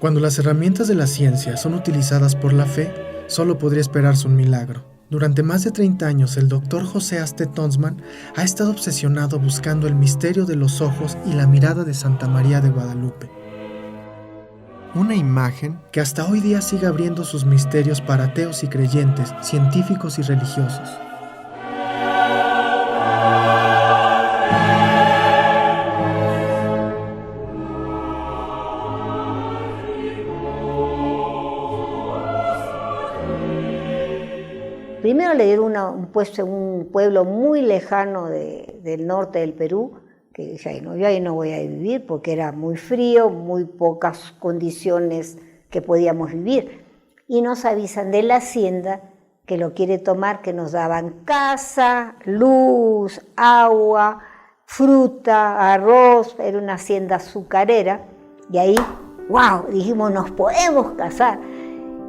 Cuando las herramientas de la ciencia son utilizadas por la fe, solo podría esperarse un milagro. Durante más de 30 años, el Dr. José Aste Tonsman ha estado obsesionado buscando el misterio de los ojos y la mirada de Santa María de Guadalupe. Una imagen que hasta hoy día sigue abriendo sus misterios para ateos y creyentes, científicos y religiosos. Primero le dieron un puesto en un pueblo muy lejano del norte del Perú, que dije, yo ahí no voy a vivir porque era muy frío, muy pocas condiciones que podíamos vivir. Y nos avisan de la hacienda que lo quiere tomar, que nos daban casa, luz, agua, fruta, arroz, era una hacienda azucarera. Y ahí, wow, dijimos, nos podemos casar.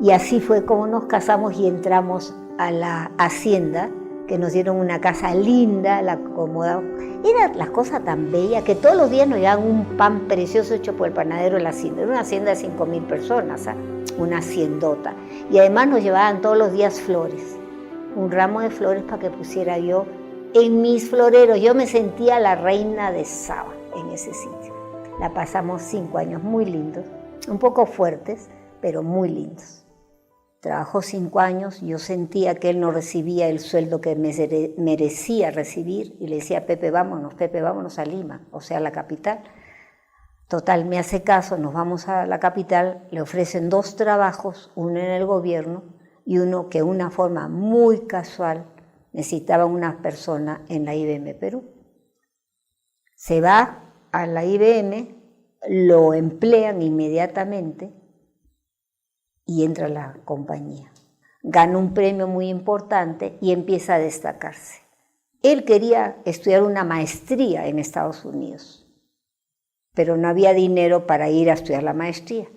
Y así fue como nos casamos y entramos a la hacienda, que nos dieron una casa linda, la acomodamos. Era la cosa tan bella que todos los días nos llevaban un pan precioso hecho por el panadero de la hacienda. Era una hacienda de 5.000 personas, ¿eh? Una haciendota. Y además nos llevaban todos los días flores, un ramo de flores para que pusiera yo en mis floreros. Yo me sentía la reina de Saba en ese sitio. La pasamos 5 años muy lindos, un poco fuertes, pero muy lindos. Trabajó 5 años, yo sentía que él no recibía el sueldo que merecía recibir y le decía, Pepe, vámonos a Lima, o sea, a la capital. Total, me hace caso, nos vamos a la capital, le ofrecen 2 trabajos, uno en el gobierno y uno que de una forma muy casual necesitaba una persona en la IBM Perú. Se va a la IBM, lo emplean inmediatamente y entra a la compañía. Gana un premio muy importante y empieza a destacarse. Él quería estudiar una maestría en Estados Unidos, pero no había dinero para ir a estudiar la maestría.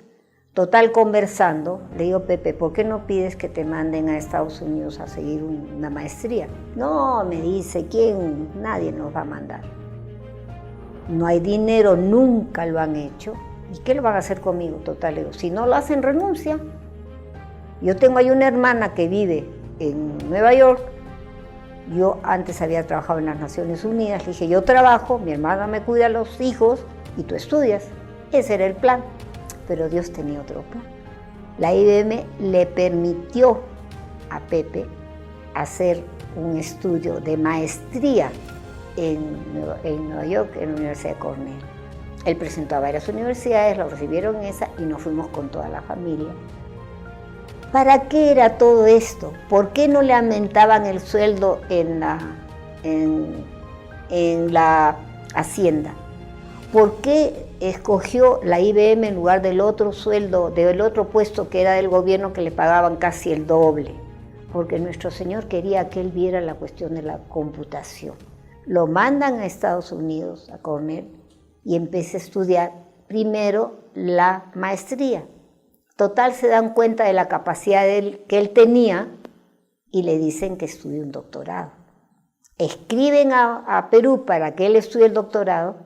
Total, conversando, le digo, Pepe, ¿por qué no pides que te manden a Estados Unidos a seguir una maestría? No, me dice, ¿quién? Nadie nos va a mandar. No hay dinero, nunca lo han hecho. ¿Y qué lo van a hacer conmigo? Total, le digo, si no lo hacen, renuncia. Yo tengo ahí una hermana que vive en Nueva York. Yo antes había trabajado en las Naciones Unidas. Le dije, yo trabajo, mi hermana me cuida a los hijos y tú estudias. Ese era el plan. Pero Dios tenía otro plan. La IBM le permitió a Pepe hacer un estudio de maestría en Nueva York, en la Universidad de Cornell. Él presentó a varias universidades, lo recibieron en esa y nos fuimos con toda la familia. ¿Para qué era todo esto? ¿Por qué no le aumentaban el sueldo en la hacienda? ¿Por qué escogió la IBM en lugar del otro sueldo, del otro puesto que era del gobierno que le pagaban casi el doble? Porque nuestro Señor quería que él viera la cuestión de la computación. Lo mandan a Estados Unidos, a Cornell, y empecé a estudiar primero la maestría. Total, se dan cuenta de la capacidad que él tenía y le dicen que estudie un doctorado. Escriben a Perú para que él estudie el doctorado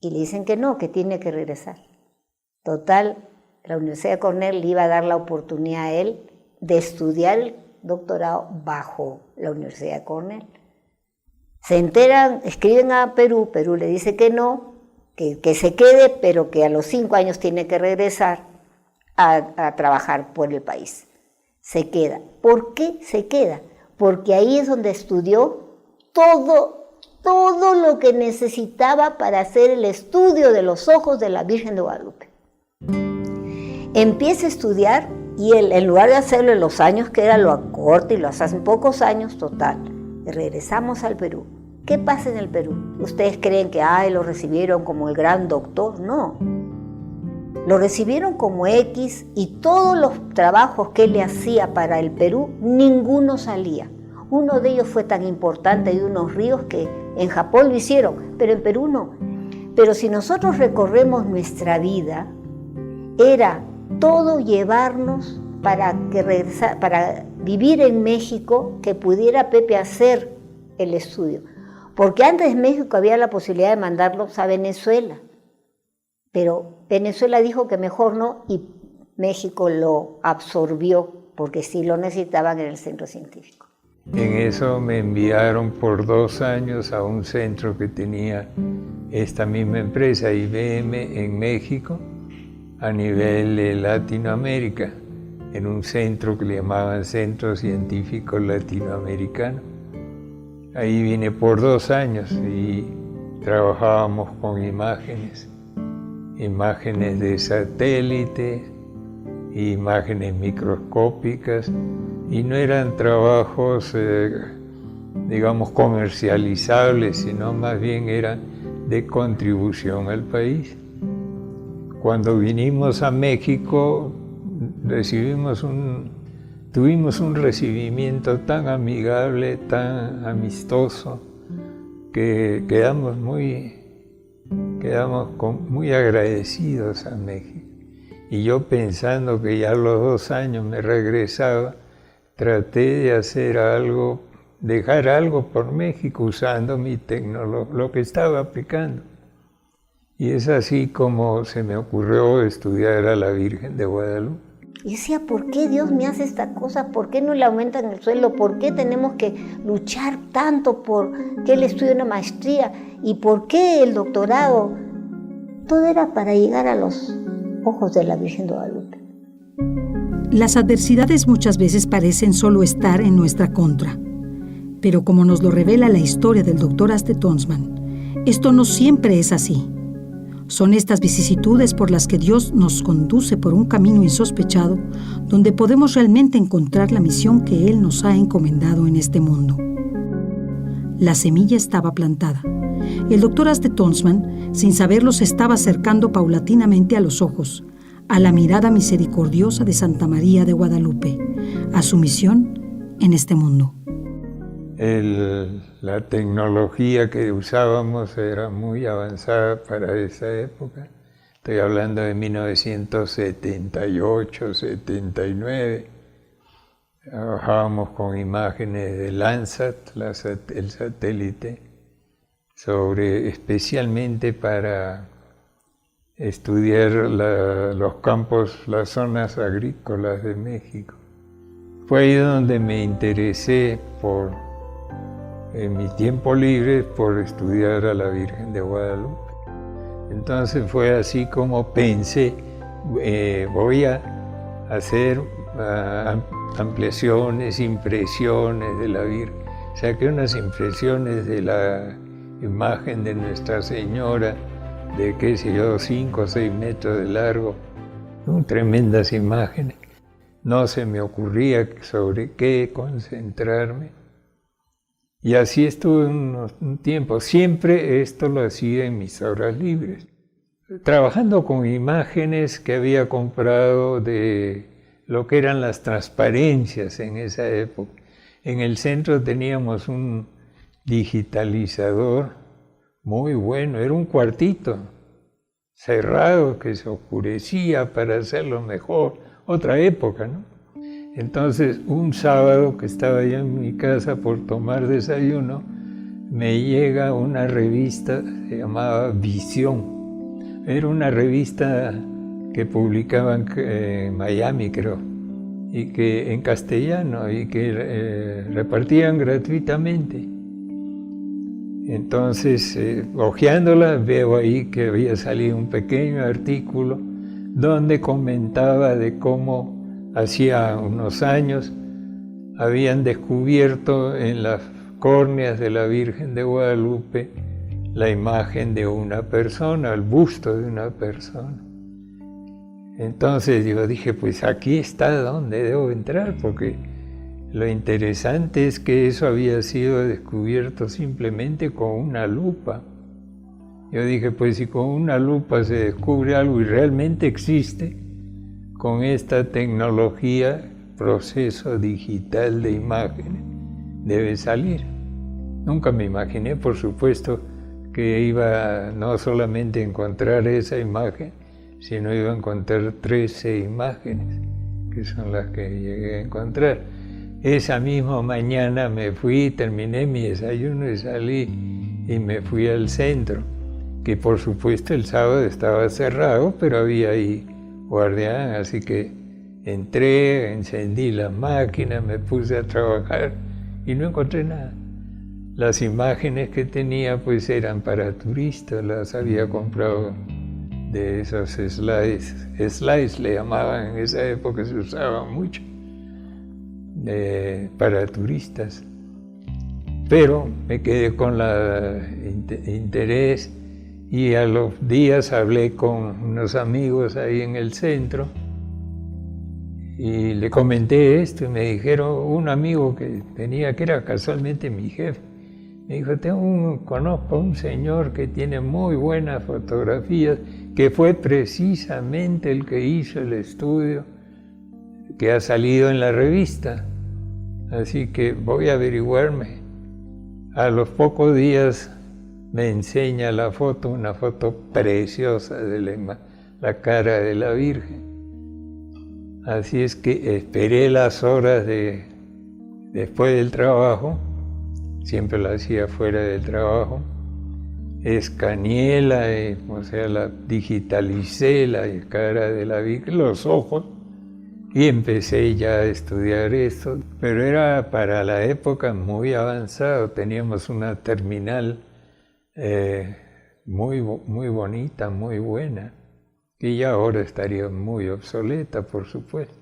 y le dicen que no, que tiene que regresar. Total, la Universidad de Cornell le iba a dar la oportunidad a él de estudiar el doctorado bajo la Universidad de Cornell. Se enteran, escriben a Perú, Perú le dice que no, que se quede, pero que a los 5 años tiene que regresar a trabajar por el país. Se queda. ¿Por qué se queda? Porque ahí es donde estudió todo lo que necesitaba para hacer el estudio de los ojos de la Virgen de Guadalupe. Empieza a estudiar y él, en lugar de hacerlo en los años que era, lo acorta y lo hace en pocos años, total. Y regresamos al Perú. ¿Qué pasa en el Perú? ¿Ustedes creen que lo recibieron como el gran doctor? No. Lo recibieron como X y todos los trabajos que él le hacía para el Perú, ninguno salía. Uno de ellos fue tan importante de unos ríos que en Japón lo hicieron, pero en Perú no. Pero si nosotros recorremos nuestra vida, era todo llevarnos para vivir en México, que pudiera Pepe hacer el estudio. Porque antes de México había la posibilidad de mandarlos a Venezuela. pero Venezuela dijo que mejor no y México lo absorbió porque sí lo necesitaban en el centro científico. En eso me enviaron por 2 años a un centro que tenía esta misma empresa, IBM, en México, a nivel de Latinoamérica, en un centro que le llamaban Centro Científico Latinoamericano. Ahí vine por 2 años y trabajábamos con imágenes de satélite, imágenes microscópicas, y no eran trabajos, digamos, comercializables, sino más bien eran de contribución al país. Cuando vinimos a México, tuvimos un recibimiento tan amigable, tan amistoso, que quedamos muy agradecidos a México. Y yo, pensando que ya a los 2 años me regresaba, traté de hacer algo, dejar algo por México usando mi tecnología, lo que estaba aplicando. Y es así como se me ocurrió estudiar a la Virgen de Guadalupe. Y decía, ¿por qué Dios me hace esta cosa? ¿Por qué no le aumentan el sueldo? ¿Por qué tenemos que luchar tanto por que él estudie una maestría? ¿Y por qué el doctorado? Todo era para llegar a los ojos de la Virgen de Guadalupe. Las adversidades muchas veces parecen solo estar en nuestra contra. Pero como nos lo revela la historia del Dr. Aste Tonsmann, esto no siempre es así. Son estas vicisitudes por las que Dios nos conduce por un camino insospechado, donde podemos realmente encontrar la misión que Él nos ha encomendado en este mundo. La semilla estaba plantada. El Dr. Aste Tonsmann, sin saberlo, se estaba acercando paulatinamente a los ojos, a la mirada misericordiosa de Santa María de Guadalupe, a su misión en este mundo. La tecnología que usábamos era muy avanzada para esa época. Estoy hablando de 1978, 79. Trabajábamos con imágenes de Landsat, el satélite, especialmente para estudiar los campos, las zonas agrícolas de México. Fue ahí donde me interesé en mi tiempo libre por estudiar a la Virgen de Guadalupe. Entonces fue así como pensé, voy a hacer ampliaciones, impresiones de la Virgen. Saqué unas impresiones de la imagen de Nuestra Señora, de 5 o 6 metros de largo, tremendas imágenes. No se me ocurría sobre qué concentrarme. Y así estuve un tiempo. Siempre esto lo hacía en mis horas libres, trabajando con imágenes que había comprado de lo que eran las transparencias en esa época. En el centro teníamos un digitalizador muy bueno, era un cuartito cerrado que se oscurecía para hacerlo mejor, otra época, ¿no? Entonces, un sábado que estaba yo en mi casa por tomar desayuno, me llega una revista, se llamaba Visión. Era una revista que publicaban en Miami, creo, y que en castellano, y que repartían gratuitamente. Entonces, hojeándola, veo ahí que había salido un pequeño artículo donde comentaba de cómo hacía unos años habían descubierto en las córneas de la Virgen de Guadalupe la imagen de una persona, el busto de una persona. Entonces yo dije, pues aquí está donde debo entrar, porque lo interesante es que eso había sido descubierto simplemente con una lupa. Yo dije, pues si con una lupa se descubre algo y realmente existe, con esta tecnología, proceso digital de imágenes, debe salir. Nunca me imaginé, por supuesto, que iba no solamente a encontrar esa imagen, sino iba a encontrar 13 imágenes, que son las que llegué a encontrar. Esa misma mañana me fui, terminé mi desayuno y salí y me fui al centro, que por supuesto el sábado estaba cerrado, pero había ahí guardián, así que entré, encendí la máquina, me puse a trabajar y no encontré nada. Las imágenes que tenía pues eran para turistas, las había comprado de esos slides le llamaban, en esa época se usaban mucho, para turistas. Pero me quedé con interés y a los días hablé con unos amigos ahí en el centro y le comenté esto y me dijeron, un amigo que tenía, que era casualmente mi jefe, me dijo, conozco a un señor que tiene muy buenas fotografías, que fue precisamente el que hizo el estudio que ha salido en la revista. Así que voy a averiguarme. A los pocos días me enseña la foto, una foto preciosa de la cara de la Virgen. Así es que esperé las horas después del trabajo, siempre la hacía fuera del trabajo, escaneé la digitalicé la cara de la Virgen, los ojos, y empecé ya a estudiar esto, pero era para la época muy avanzado, teníamos una terminal muy bonita, muy buena, que ya ahora estaría muy obsoleta, por supuesto,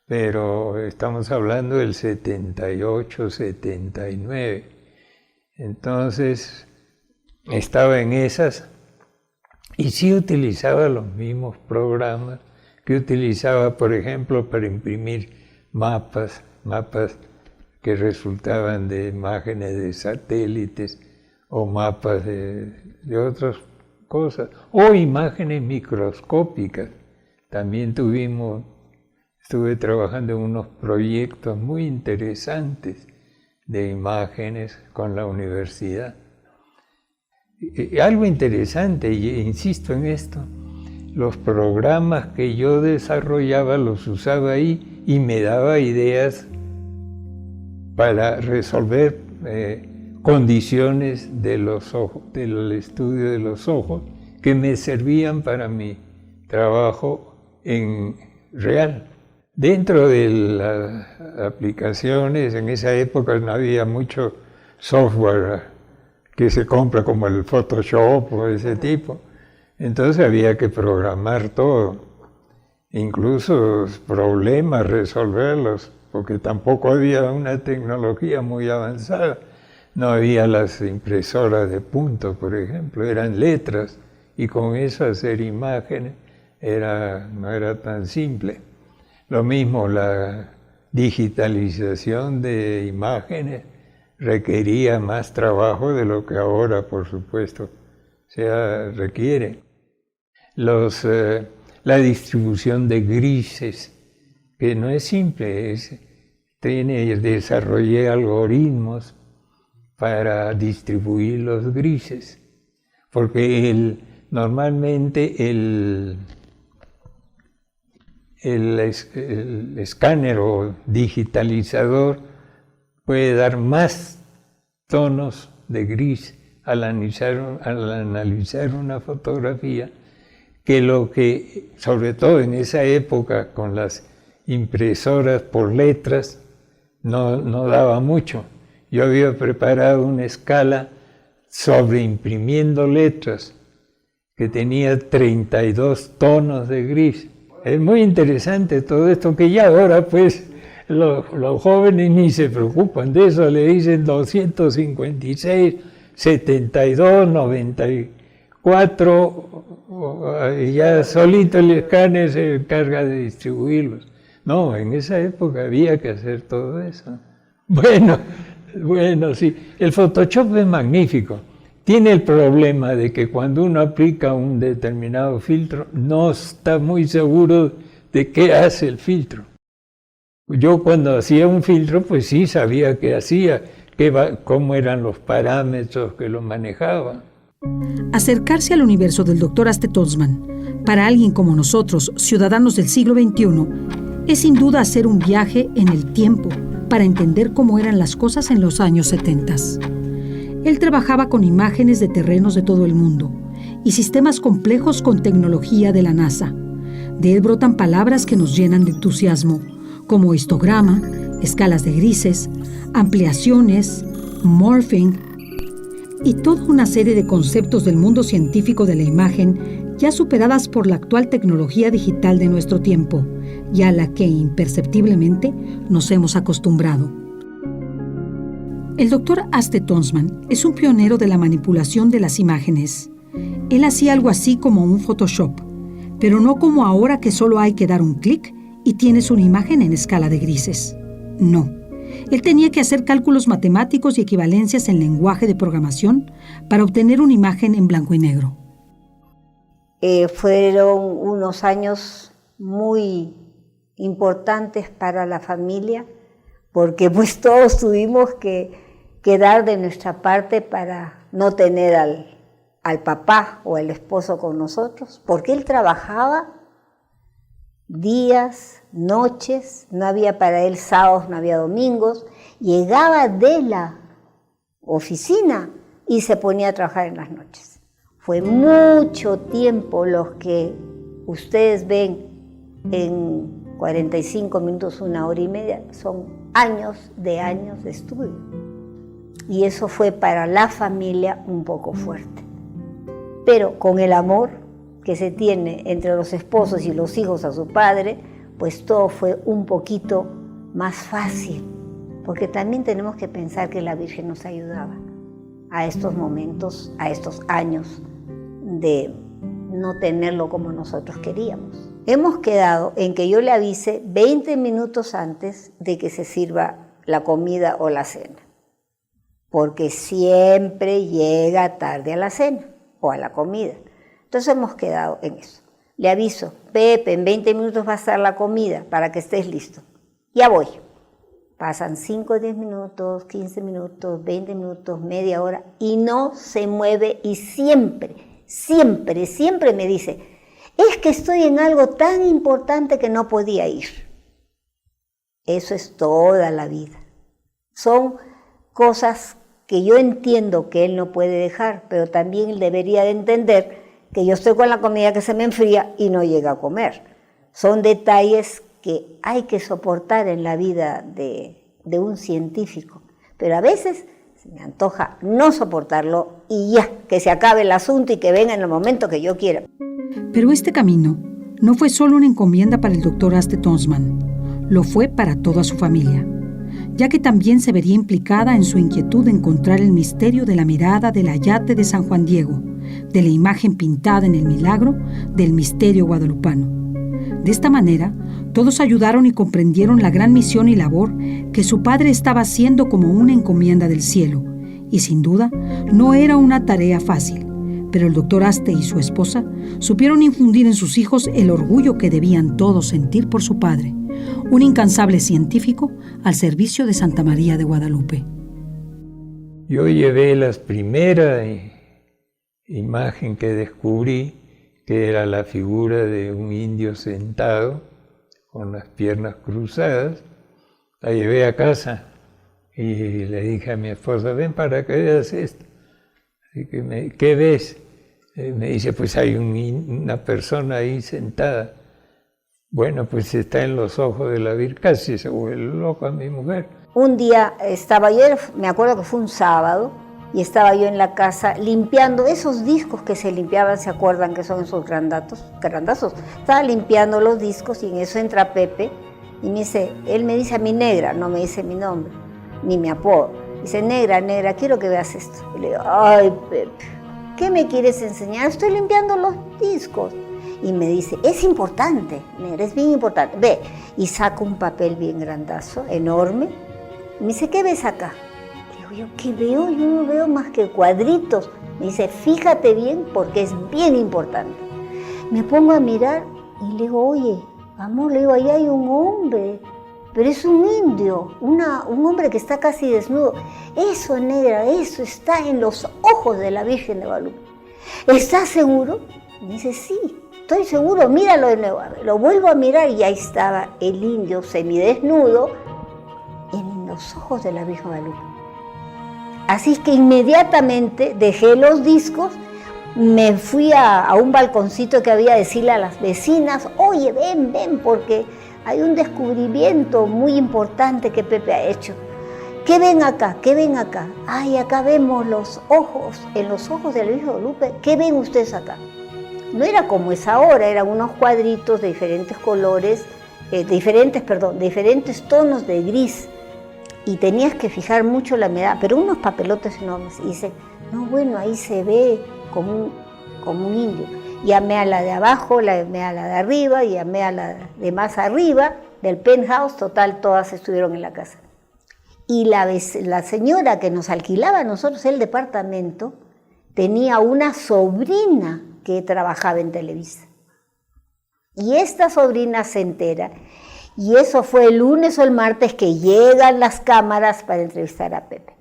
pero estamos hablando del 78, 79, entonces estaba en esas y sí utilizaba los mismos programas que utilizaba, por ejemplo, para imprimir mapas que resultaban de imágenes de satélites o mapas de otras cosas, o imágenes microscópicas. También estuve trabajando en unos proyectos muy interesantes de imágenes con la universidad. Algo interesante, y insisto en esto, los programas que yo desarrollaba los usaba ahí y me daba ideas para resolver condiciones de los ojos, del estudio de los ojos, que me servían para mi trabajo en real. Dentro de las aplicaciones, en esa época no había mucho software que se compra como el Photoshop o ese tipo. Entonces había que programar todo, incluso problemas, resolverlos, porque tampoco había una tecnología muy avanzada. No había las impresoras de punto, por ejemplo, eran letras, y con eso hacer imágenes no era tan simple. Lo mismo, la digitalización de imágenes requería más trabajo de lo que ahora, por supuesto, se requiere. La distribución de grises, que no es simple, desarrollé algoritmos para distribuir los grises, porque normalmente el escáner o digitalizador puede dar más tonos de gris al analizar una fotografía que lo que, sobre todo en esa época con las impresoras por letras, no daba mucho. Yo había preparado una escala sobreimprimiendo letras que tenía 32 tonos de gris. Es muy interesante todo esto, que ya ahora pues los jóvenes ni se preocupan de eso, le dicen 256, 72, 94, y ya solito el escáner se encarga de distribuirlos. No, en esa época había que hacer todo eso. Bueno, sí, el Photoshop es magnífico. Tiene el problema de que cuando uno aplica un determinado filtro, no está muy seguro de qué hace el filtro. Yo cuando hacía un filtro, pues sí sabía qué hacía, cómo eran los parámetros que lo manejaban. Acercarse al universo del Dr. Aste Tonsmann, para alguien como nosotros, ciudadanos del siglo XXI, es sin duda hacer un viaje en el tiempo para entender cómo eran las cosas en los años 70. Él trabajaba con imágenes de terrenos de todo el mundo y sistemas complejos con tecnología de la NASA. De él brotan palabras que nos llenan de entusiasmo, como histograma, escalas de grises, ampliaciones, morphing y toda una serie de conceptos del mundo científico de la imagen ya superadas por la actual tecnología digital de nuestro tiempo y a la que imperceptiblemente nos hemos acostumbrado. El Dr. Aste Tonsman es un pionero de la manipulación de las imágenes. Él hacía algo así como un Photoshop, pero no como ahora que solo hay que dar un clic y tienes una imagen en escala de grises. No. Él tenía que hacer cálculos matemáticos y equivalencias en lenguaje de programación para obtener una imagen en blanco y negro. Fueron unos años muy importantes para la familia, porque pues todos tuvimos que dar de nuestra parte para no tener al papá o al esposo con nosotros, porque él trabajaba días, noches, no había para él sábados, no había domingos, llegaba de la oficina y se ponía a trabajar en las noches. Fue mucho tiempo los que ustedes ven en 45 minutos, 1 hora y media, son años de estudio. Y eso fue para la familia un poco fuerte. Pero con el amor que se tiene entre los esposos y los hijos a su padre, pues todo fue un poquito más fácil, porque también tenemos que pensar que la Virgen nos ayudaba a estos momentos, a estos años de no tenerlo como nosotros queríamos. Hemos quedado en que yo le avise 20 minutos antes de que se sirva la comida o la cena, porque siempre llega tarde a la cena o a la comida. Entonces hemos quedado en eso. Le aviso, Pepe, en 20 minutos va a estar la comida para que estés listo. Ya voy. Pasan 5, 10 minutos, 15 minutos, 20 minutos, media hora y no se mueve y siempre me dice, es que estoy en algo tan importante que no podía ir. Eso es toda la vida. Son cosas que yo entiendo que él no puede dejar, pero también él debería de entender que yo estoy con la comida que se me enfría y no llega a comer. Son detalles que hay que soportar en la vida de un científico, pero a veces se me antoja no soportarlo y ya, que se acabe el asunto y que venga en el momento que yo quiera. Pero este camino no fue solo una encomienda para el Dr. Aste Tonsman, lo fue para toda su familia, ya que también se vería implicada en su inquietud de encontrar el misterio de la mirada del ayate de San Juan Diego, de la imagen pintada en el milagro del misterio guadalupano. De esta manera, todos ayudaron y comprendieron la gran misión y labor que su padre estaba haciendo como una encomienda del cielo, y sin duda no era una tarea fácil, pero el Dr. Aste y su esposa supieron infundir en sus hijos el orgullo que debían todos sentir por su padre, un incansable científico al servicio de Santa María de Guadalupe. Yo llevé las primeras imagen que descubrí, que era la figura de un indio sentado con las piernas cruzadas. La llevé a casa y le dije a mi esposa, ven para que veas esto. Así que ¿qué ves? Me dice, pues hay una persona ahí sentada. Bueno, pues está en los ojos de la Virgen. Casi se vuelve loca mi mujer. Un día estaba yo, me acuerdo que fue un sábado, y estaba yo en la casa limpiando esos discos que se limpiaban, ¿se acuerdan que son esos grandazos? Estaba limpiando los discos y en eso entra Pepe y me dice, él me dice a mi negra, no me dice mi nombre, ni mi apodo. Dice, negra, quiero que veas esto. Y le digo, ay, Pepe, ¿qué me quieres enseñar? Estoy limpiando los discos. Y me dice, es importante, negra, es bien importante. Ve, y saca un papel bien grandazo, enorme. Y me dice, ¿qué ves acá? Yo, ¿qué veo? Yo no veo más que cuadritos. Me dice, fíjate bien porque es bien importante. Me pongo a mirar y le digo, oye, amor, le digo, ahí hay un hombre, pero es un indio, un hombre que está casi desnudo. Eso, negra, eso está en los ojos de la Virgen de Guadalupe. ¿Estás seguro? Me dice, sí, estoy seguro, míralo de nuevo. Lo vuelvo a mirar y ahí estaba el indio semidesnudo en los ojos de la Virgen de Guadalupe. Así que inmediatamente dejé los discos me fui a un balconcito que había a decirle a las vecinas, oye, ven, porque hay un descubrimiento muy importante que Pepe ha hecho. ¿Qué ven acá? ¿Qué ven acá? Ay, acá vemos los ojos, en los ojos de la Virgen de Guadalupe. ¿Qué ven ustedes acá? No era como es ahora, eran unos cuadritos de diferentes colores, diferentes tonos de gris. Y tenías que fijar mucho la mirada, pero unos papelotes enormes. Y dice, no, bueno, ahí se ve como un indio. Llamé a la de abajo, llamé a la de arriba, llamé a la de más arriba, del penthouse, total, todas estuvieron en la casa. Y la señora que nos alquilaba a nosotros el departamento tenía una sobrina que trabajaba en Televisa. Y esta sobrina se entera, y eso fue el lunes o el martes que llegan las cámaras para entrevistar a Pepe.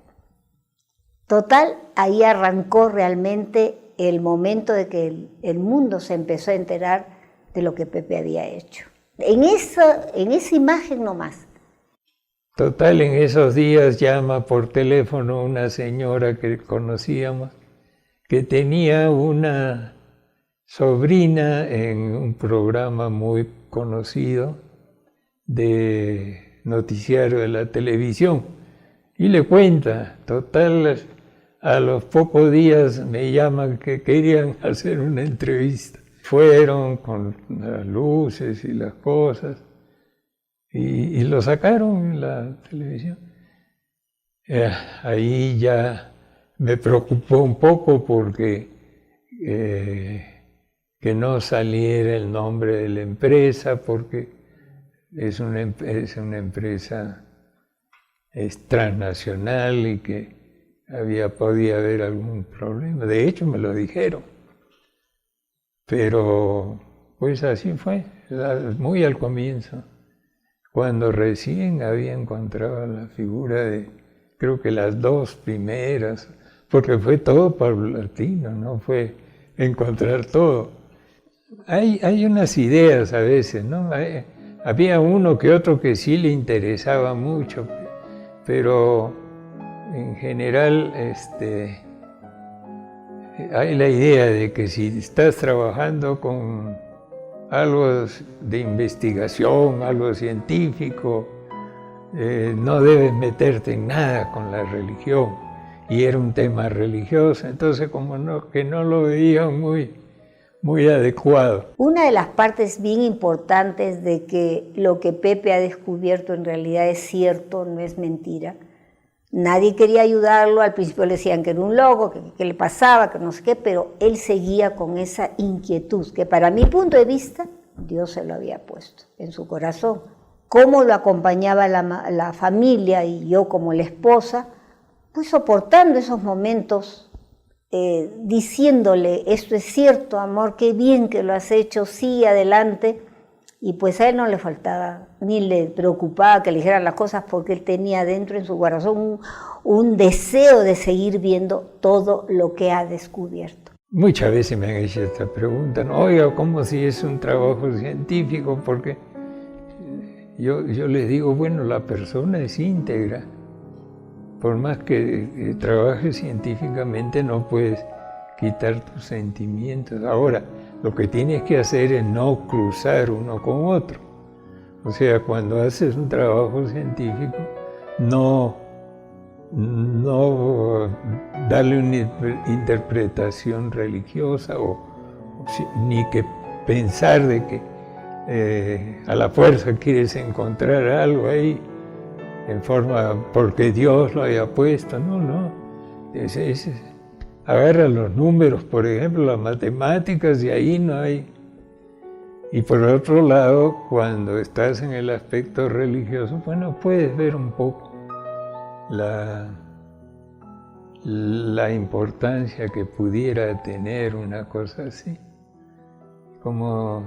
Total, ahí arrancó realmente el momento de que el mundo se empezó a enterar de lo que Pepe había hecho. En esa imagen nomás. Total, en esos días llama por teléfono una señora que conocíamos, que tenía una sobrina en un programa muy conocido de noticiario de la televisión, y le cuenta. Total, a los pocos días me llaman que querían hacer una entrevista. Fueron con las luces y las cosas, y lo sacaron en la televisión. Ahí ya me preocupó un poco porque que no saliera el nombre de la empresa, porque es una empresa transnacional y que podía haber algún problema. De hecho, me lo dijeron. Pero pues así fue, muy al comienzo, cuando recién había encontrado la figura de, creo que las dos primeras, porque fue todo paulatino, no fue encontrar todo. Hay unas ideas a veces, ¿no? Había uno que otro que sí le interesaba mucho, pero en general hay la idea de que si estás trabajando con algo de investigación, algo científico, no debes meterte en nada con la religión. Y era un tema religioso, entonces que no lo veían muy adecuado. Una de las partes bien importantes de que lo que Pepe ha descubierto en realidad es cierto, no es mentira. Nadie quería ayudarlo, al principio le decían que era un loco, que le pasaba, que no sé qué, pero él seguía con esa inquietud, que para mi punto de vista, Dios se lo había puesto en su corazón. Cómo lo acompañaba la familia y yo como la esposa, pues soportando esos momentos, diciéndole, esto es cierto, amor, qué bien que lo has hecho, sí, adelante. Y pues a él no le faltaba, ni le preocupaba que le dijeran las cosas, porque él tenía dentro en su corazón un deseo de seguir viendo todo lo que ha descubierto. Muchas veces me han hecho esta pregunta, ¿no? Oiga, ¿cómo si es un trabajo científico? Porque yo les digo, bueno, la persona es íntegra. Por más que trabajes científicamente, no puedes quitar tus sentimientos. Ahora, lo que tienes que hacer es no cruzar uno con otro. O sea, cuando haces un trabajo científico, no darle una interpretación religiosa ni que pensar de que a la fuerza quieres encontrar algo ahí en forma porque Dios lo haya puesto. No. Agarra los números, por ejemplo, las matemáticas, y ahí no hay. Y por otro lado, cuando estás en el aspecto religioso, bueno, puedes ver un poco la importancia que pudiera tener una cosa así. Como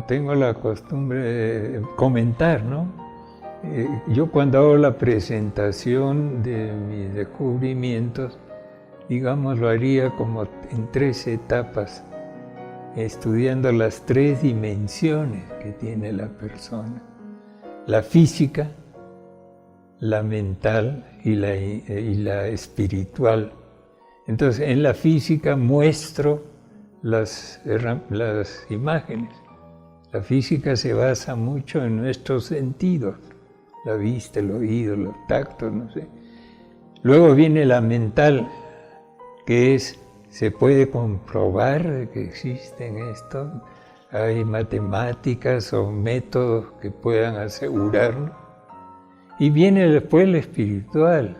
tengo la costumbre de comentar, ¿no? Yo cuando hago la presentación de mis descubrimientos, digamos, lo haría como en 3 etapas, estudiando las 3 dimensiones que tiene la persona: la física, la mental y la espiritual. Entonces, en la física muestro las imágenes. La física se basa mucho en nuestros sentidos, la vista, el oído, los tactos, no sé. Luego viene la mental, que se puede comprobar que existen esto. Hay matemáticas o métodos que puedan asegurarlo. Y viene después la espiritual,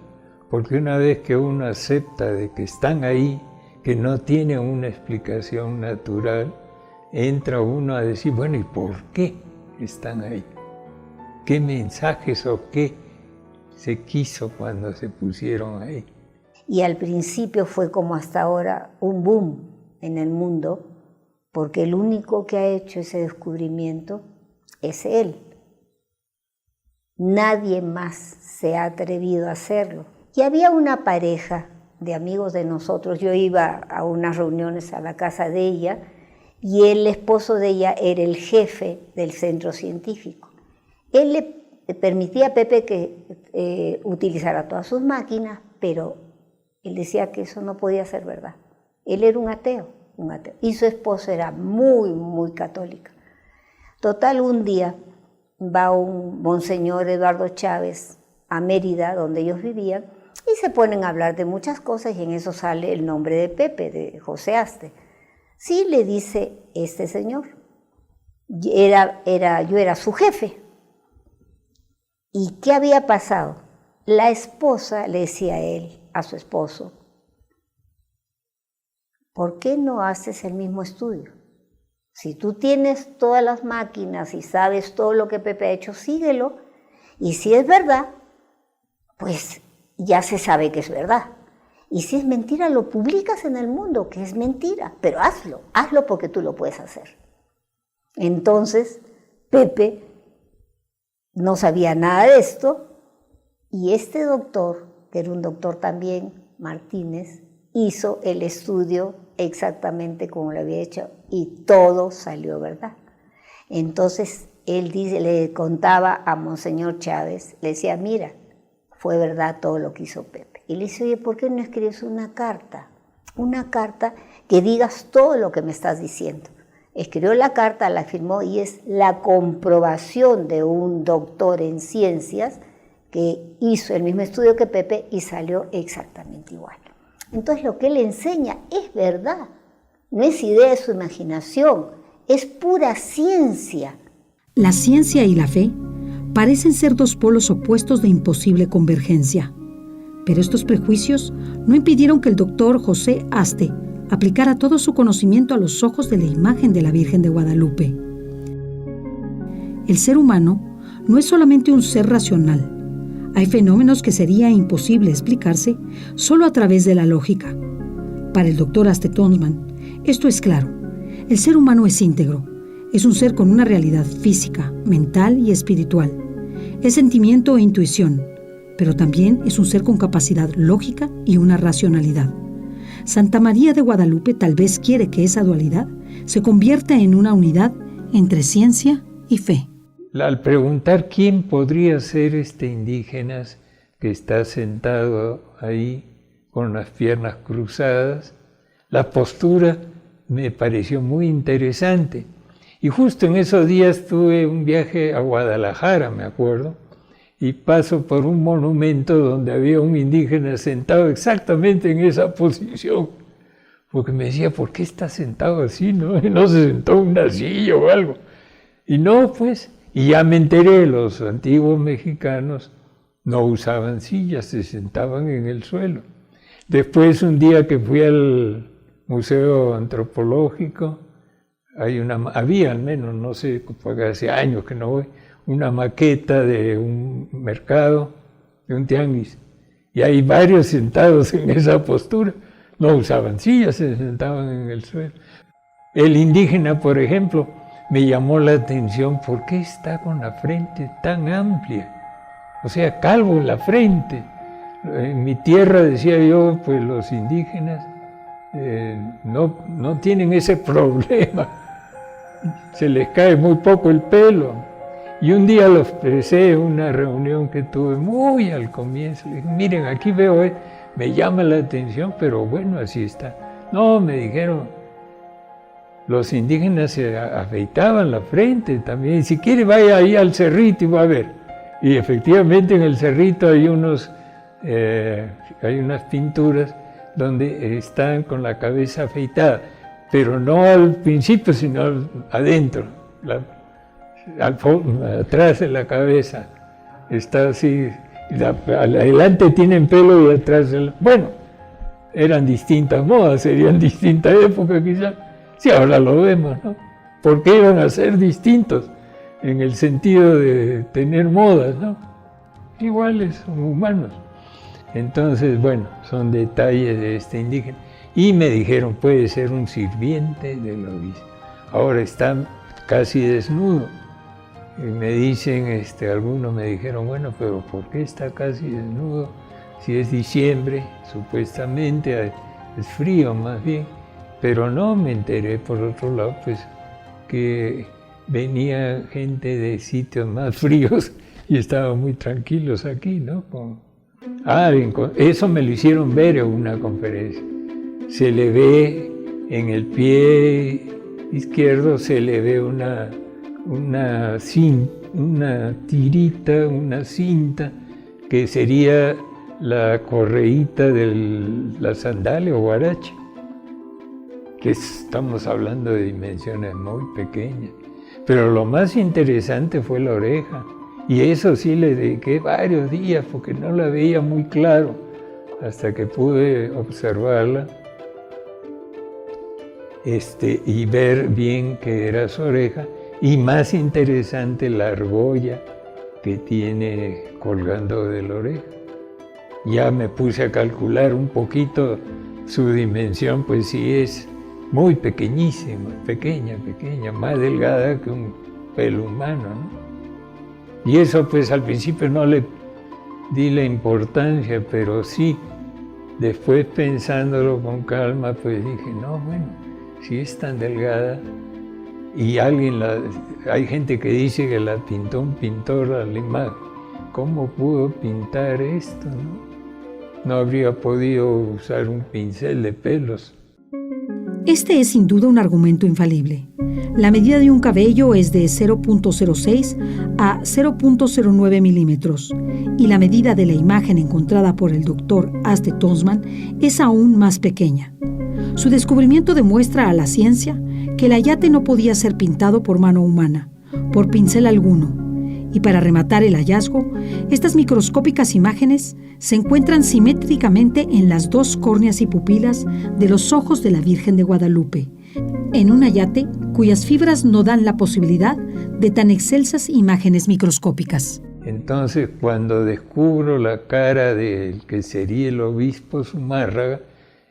porque una vez que uno acepta de que están ahí, que no tiene una explicación natural, entra uno a decir, bueno, ¿y por qué están ahí? ¿Qué mensajes o qué se quiso cuando se pusieron ahí? Y al principio fue como hasta ahora un boom en el mundo, porque el único que ha hecho ese descubrimiento es él. Nadie más se ha atrevido a hacerlo. Y había una pareja de amigos de nosotros, yo iba a unas reuniones a la casa de ella, y el esposo de ella era el jefe del centro científico. Él le permitía a Pepe que utilizara todas sus máquinas, pero él decía que eso no podía ser verdad. Él era un ateo, y su esposa era muy, muy católica. Total, un día va un monseñor Eduardo Chávez a Mérida, donde ellos vivían, y se ponen a hablar de muchas cosas, y en eso sale el nombre de Pepe, de José Aste. Sí, le dice este señor, yo era su jefe. ¿Y qué había pasado? La esposa le decía a él, a su esposo, ¿por qué no haces el mismo estudio? Si tú tienes todas las máquinas y sabes todo lo que Pepe ha hecho, síguelo. Y si es verdad, pues ya se sabe que es verdad. Y si es mentira, lo publicas en el mundo, que es mentira. Pero hazlo porque tú lo puedes hacer. Entonces, Pepe no sabía nada de esto, y este doctor, que era un doctor también, Martínez, hizo el estudio exactamente como lo había hecho, y todo salió verdad. Entonces, él le contaba a Monseñor Chávez, le decía, mira, fue verdad todo lo que hizo Pepe. Y le dice, oye, ¿por qué no escribes una carta? Una carta que digas todo lo que me estás diciendo. Escribió la carta, la firmó, y es la comprobación de un doctor en ciencias que hizo el mismo estudio que Pepe y salió exactamente igual. Entonces lo que él enseña es verdad, no es idea de su imaginación, es pura ciencia. La ciencia y la fe parecen ser dos polos opuestos de imposible convergencia. Pero estos prejuicios no impidieron que el doctor José Aste aplicara todo su conocimiento a los ojos de la imagen de la Virgen de Guadalupe. El ser humano no es solamente un ser racional. Hay fenómenos que sería imposible explicarse solo a través de la lógica. Para el doctor Aste Tonsmann, esto es claro. El ser humano es íntegro. Es un ser con una realidad física, mental y espiritual. Es sentimiento e intuición, pero también es un ser con capacidad lógica y una racionalidad. Santa María de Guadalupe tal vez quiere que esa dualidad se convierta en una unidad entre ciencia y fe. Al preguntar quién podría ser este indígena que está sentado ahí con las piernas cruzadas, la postura me pareció muy interesante. Y justo en esos días tuve un viaje a Guadalajara, me acuerdo, y paso por un monumento donde había un indígena sentado exactamente en esa posición. Porque me decía, ¿por qué está sentado así? No se sentó en una silla o algo. Y no, pues, y ya me enteré, los antiguos mexicanos no usaban sillas, se sentaban en el suelo. Después, un día que fui al Museo Antropológico, había al menos, no sé, porque hace años que no voy, una maqueta de un mercado, de un tianguis, y hay varios sentados en esa postura. No usaban sillas, se sentaban en el suelo. El indígena, por ejemplo, me llamó la atención, ¿por qué está con la frente tan amplia? O sea, calvo en la frente. En mi tierra, decía yo, pues los indígenas no tienen ese problema. Se les cae muy poco el pelo. Y un día lo expresé en una reunión que tuve muy al comienzo. Le dije, miren, aquí veo me llama la atención, pero bueno, así está. No, me dijeron, los indígenas se afeitaban la frente también. Si quiere, vaya ahí al cerrito y va a ver. Y efectivamente en el cerrito hay unas pinturas donde están con la cabeza afeitada, pero no al principio, sino adentro, atrás de la cabeza. Está así, adelante tienen pelo y atrás... Bueno, eran distintas modas, serían distintas épocas quizás. Sí, ahora lo vemos, ¿no? ¿Por qué iban a ser distintos? En el sentido de tener modas, ¿no? Iguales, son humanos. Entonces, bueno, son detalles de este indígena. Y me dijeron, puede ser un sirviente del obispo. Ahora está casi desnudo. Y me dicen, algunos me dijeron, bueno, pero ¿por qué está casi desnudo? Si es diciembre, supuestamente, es frío más bien. Pero no, me enteré por otro lado, pues, que venía gente de sitios más fríos y estaban muy tranquilos aquí, ¿no? Eso me lo hicieron ver en una conferencia. Se le ve en el pie izquierdo, se le ve una tirita, una cinta, que sería la correíta de la sandalia o guarache, que estamos hablando de dimensiones muy pequeñas. Pero lo más interesante fue la oreja. Y eso sí le dediqué varios días porque no la veía muy claro hasta que pude observarla y ver bien que era su oreja. Y más interesante la argolla que tiene colgando de la oreja. Ya me puse a calcular un poquito su dimensión, pues sí es muy pequeñísima, pequeña, más delgada que un pelo humano, ¿no? Y eso pues al principio no le di la importancia, pero sí, después pensándolo con calma, pues dije, no, bueno, si es tan delgada y hay gente que dice que la pintó un pintor a la imagen, ¿cómo pudo pintar esto, no? No habría podido usar un pincel de pelos. Este es sin duda un argumento infalible. La medida de un cabello es de 0.06 a 0.09 milímetros y la medida de la imagen encontrada por el Dr. Aste Tonsman es aún más pequeña. Su descubrimiento demuestra a la ciencia que el ayate no podía ser pintado por mano humana, por pincel alguno. Y para rematar el hallazgo, estas microscópicas imágenes se encuentran simétricamente en las dos córneas y pupilas de los ojos de la Virgen de Guadalupe, en un ayate cuyas fibras no dan la posibilidad de tan excelsas imágenes microscópicas. Entonces, cuando descubro la cara del que sería el obispo Zumárraga,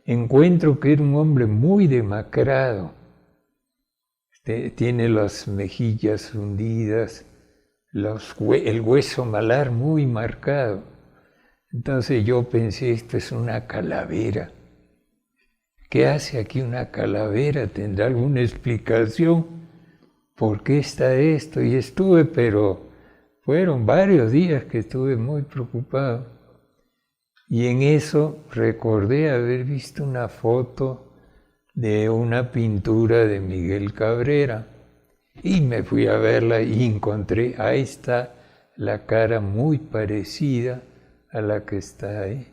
encuentro que era un hombre muy demacrado. Tiene las mejillas hundidas, el hueso malar muy marcado. Entonces yo pensé, esto es una calavera. ¿Qué hace aquí una calavera? ¿Tendrá alguna explicación? ¿Por qué está esto? Y estuve, pero fueron varios días que estuve muy preocupado. Y en eso recordé haber visto una foto de una pintura de Miguel Cabrera. Y me fui a verla y encontré, ahí está la cara muy parecida a la que está ahí.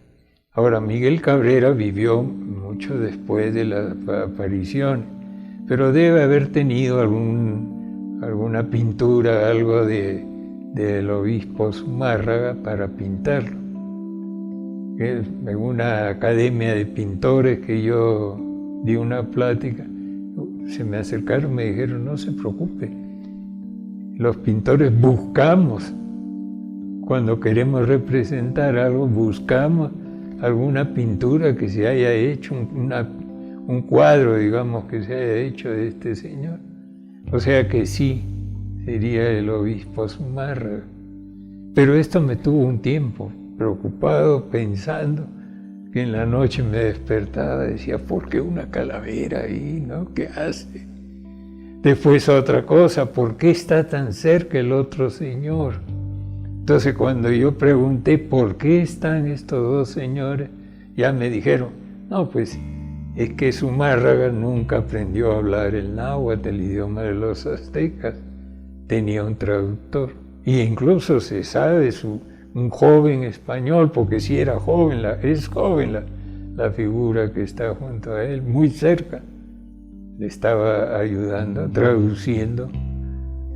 Ahora, Miguel Cabrera vivió mucho después de la aparición, pero debe haber tenido alguna pintura, algo del obispo Zumárraga para pintarlo. En una academia de pintores que yo di una plática, se me acercaron y me dijeron, no se preocupe, los pintores buscamos, cuando queremos representar algo, buscamos alguna pintura que se haya hecho, un cuadro, digamos, que se haya hecho de este señor. O sea que sí, sería el obispo Zumárraga. Pero esto me tuvo un tiempo preocupado, pensando, que en la noche me despertaba, decía, ¿por qué una calavera ahí, no? ¿Qué hace? Después otra cosa, ¿por qué está tan cerca el otro señor? Entonces cuando yo pregunté por qué están estos dos señores, Ya me dijeron, no, pues es que Zumárraga nunca aprendió a hablar el náhuatl, el idioma de los aztecas. Tenía un traductor. Y incluso se sabe un joven español, porque sí era joven, es joven la figura que está junto a él, muy cerca. Le estaba ayudando, traduciendo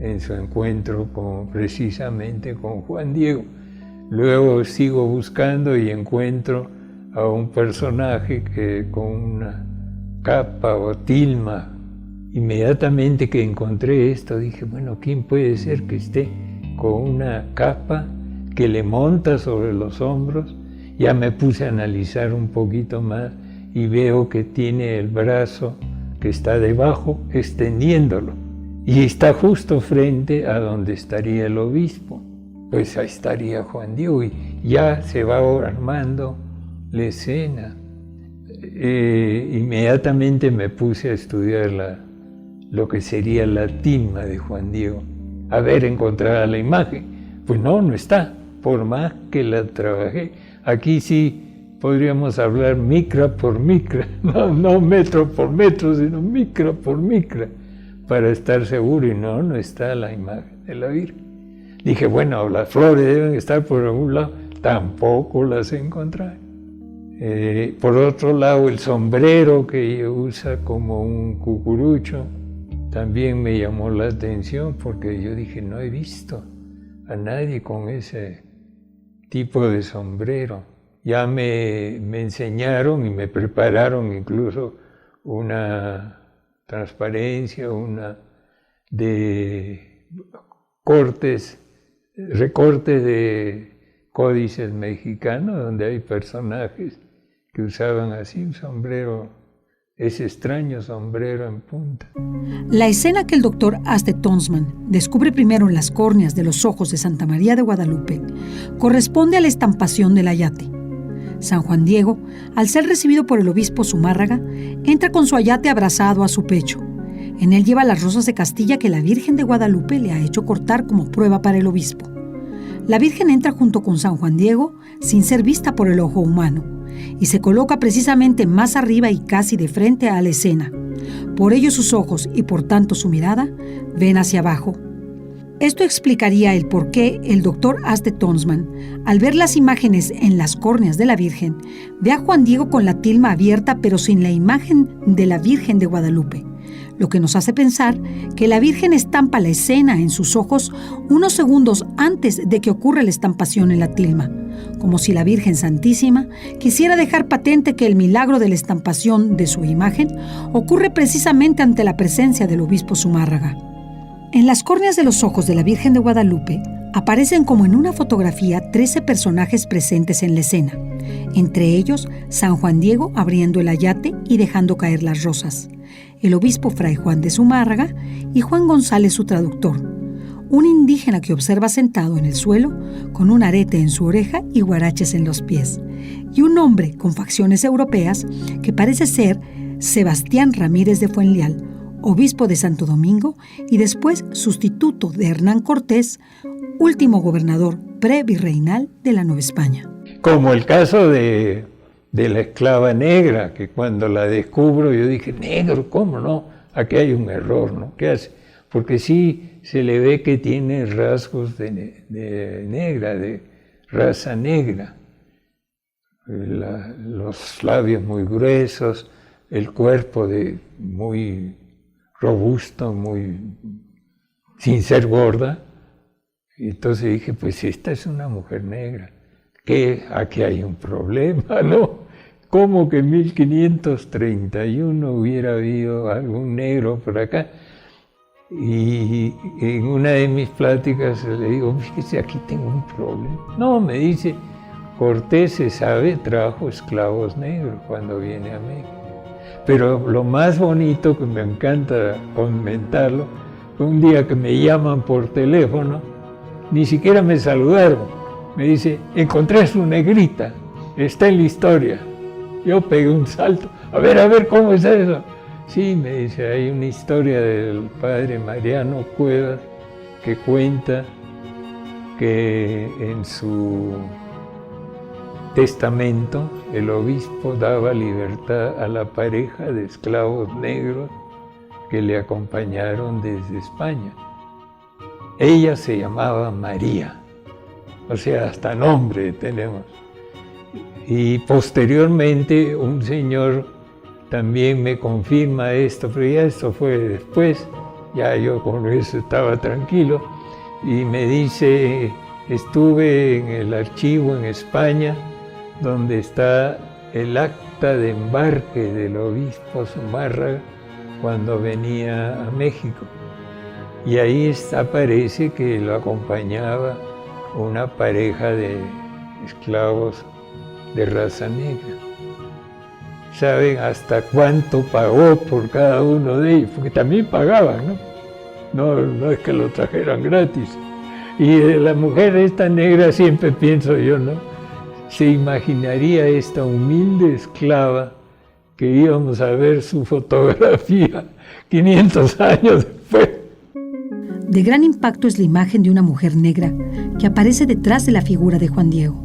en su encuentro precisamente con Juan Diego. Luego sigo buscando y encuentro a un personaje que con una capa o tilma. Inmediatamente que encontré esto dije, bueno, ¿quién puede ser que esté con una capa que le monta sobre los hombros? Ya me puse a analizar un poquito más y veo que tiene el brazo que está debajo extendiéndolo y está justo frente a donde estaría el obispo. Pues ahí estaría Juan Diego y ya se va armando la escena. Inmediatamente me puse a estudiar lo que sería la tilma de Juan Diego. A ver, encontrar la imagen. Pues no está, por más que la trabajé. Aquí sí podríamos hablar micra por micra, no metro por metro, sino micra por micra, para estar seguro, y no está la imagen de la Virgen. Dije, bueno, las flores deben estar por algún lado, tampoco las encontré. Por otro lado, el sombrero que ella usa como un cucurucho también me llamó la atención, porque yo dije, no he visto a nadie con ese tipo de sombrero. Ya me enseñaron y me prepararon incluso una transparencia, una de recortes de códices mexicanos, donde hay personajes que usaban así un sombrero, ese extraño sombrero en punta. La escena que el doctor Aste Tonsman descubre primero en las córneas de los ojos de Santa María de Guadalupe corresponde a la estampación del ayate. San Juan Diego, al ser recibido por el obispo Zumárraga, entra con su ayate abrazado a su pecho. En él lleva las rosas de Castilla que la Virgen de Guadalupe le ha hecho cortar como prueba para el obispo. La Virgen entra junto con San Juan Diego sin ser vista por el ojo humano y se coloca precisamente más arriba y casi de frente a la escena. Por ello sus ojos y por tanto su mirada ven hacia abajo. Esto explicaría el por qué el doctor Aste Tonsman, al ver las imágenes en las córneas de la Virgen, ve a Juan Diego con la tilma abierta pero sin la imagen de la Virgen de Guadalupe, lo que nos hace pensar que la Virgen estampa la escena en sus ojos unos segundos antes de que ocurra la estampación en la tilma, como si la Virgen Santísima quisiera dejar patente que el milagro de la estampación de su imagen ocurre precisamente ante la presencia del obispo Zumárraga. En las córneas de los ojos de la Virgen de Guadalupe aparecen como en una fotografía 13 personajes presentes en la escena, entre ellos San Juan Diego abriendo el ayate y dejando caer las rosas, el obispo Fray Juan de Zumárraga y Juan González su traductor, un indígena que observa sentado en el suelo con un arete en su oreja y guaraches en los pies, y un hombre con facciones europeas que parece ser Sebastián Ramírez de Fuenleal, obispo de Santo Domingo y después sustituto de Hernán Cortés, último gobernador previrreinal de la Nueva España. Como el caso de la esclava negra, que cuando la descubro yo dije, negro, ¿cómo no? Aquí hay un error, ¿no? ¿Qué hace? Porque sí se le ve que tiene rasgos de negra, de raza negra. Los labios muy gruesos, el cuerpo muy robusto, sin ser gorda. Y entonces dije, pues esta es una mujer negra. ¿Qué? Aquí hay un problema, ¿no? ¿Cómo que en 1531 hubiera habido algún negro por acá? Y en una de mis pláticas le digo, fíjese, aquí tengo un problema. No, me dice, Cortés, se sabe, trajo esclavos negros cuando viene a México. Pero lo más bonito, que me encanta comentarlo, fue un día que me llaman por teléfono, ni siquiera me saludaron. Me dice, encontré a su negrita, está en la historia. Yo pegué un salto, a ver, ¿cómo es eso? Sí, me dice, hay una historia del padre Mariano Cuevas que cuenta que en su testamento, el obispo daba libertad a la pareja de esclavos negros que le acompañaron desde España. Ella se llamaba María, o sea, hasta nombre tenemos. Y posteriormente un señor también me confirma esto, pero ya esto fue después, ya yo con eso estaba tranquilo, y me dice, estuve en el archivo en España, donde está el acta de embarque del obispo Zumárraga cuando venía a México. Y ahí aparece que lo acompañaba una pareja de esclavos de raza negra. ¿Saben hasta cuánto pagó por cada uno de ellos? Porque también pagaban, ¿no? No es que lo trajeran gratis. Y de la mujer esta negra siempre pienso yo, ¿no? Se imaginaría esta humilde esclava que íbamos a ver su fotografía 500 años después. De gran impacto es la imagen de una mujer negra que aparece detrás de la figura de Juan Diego.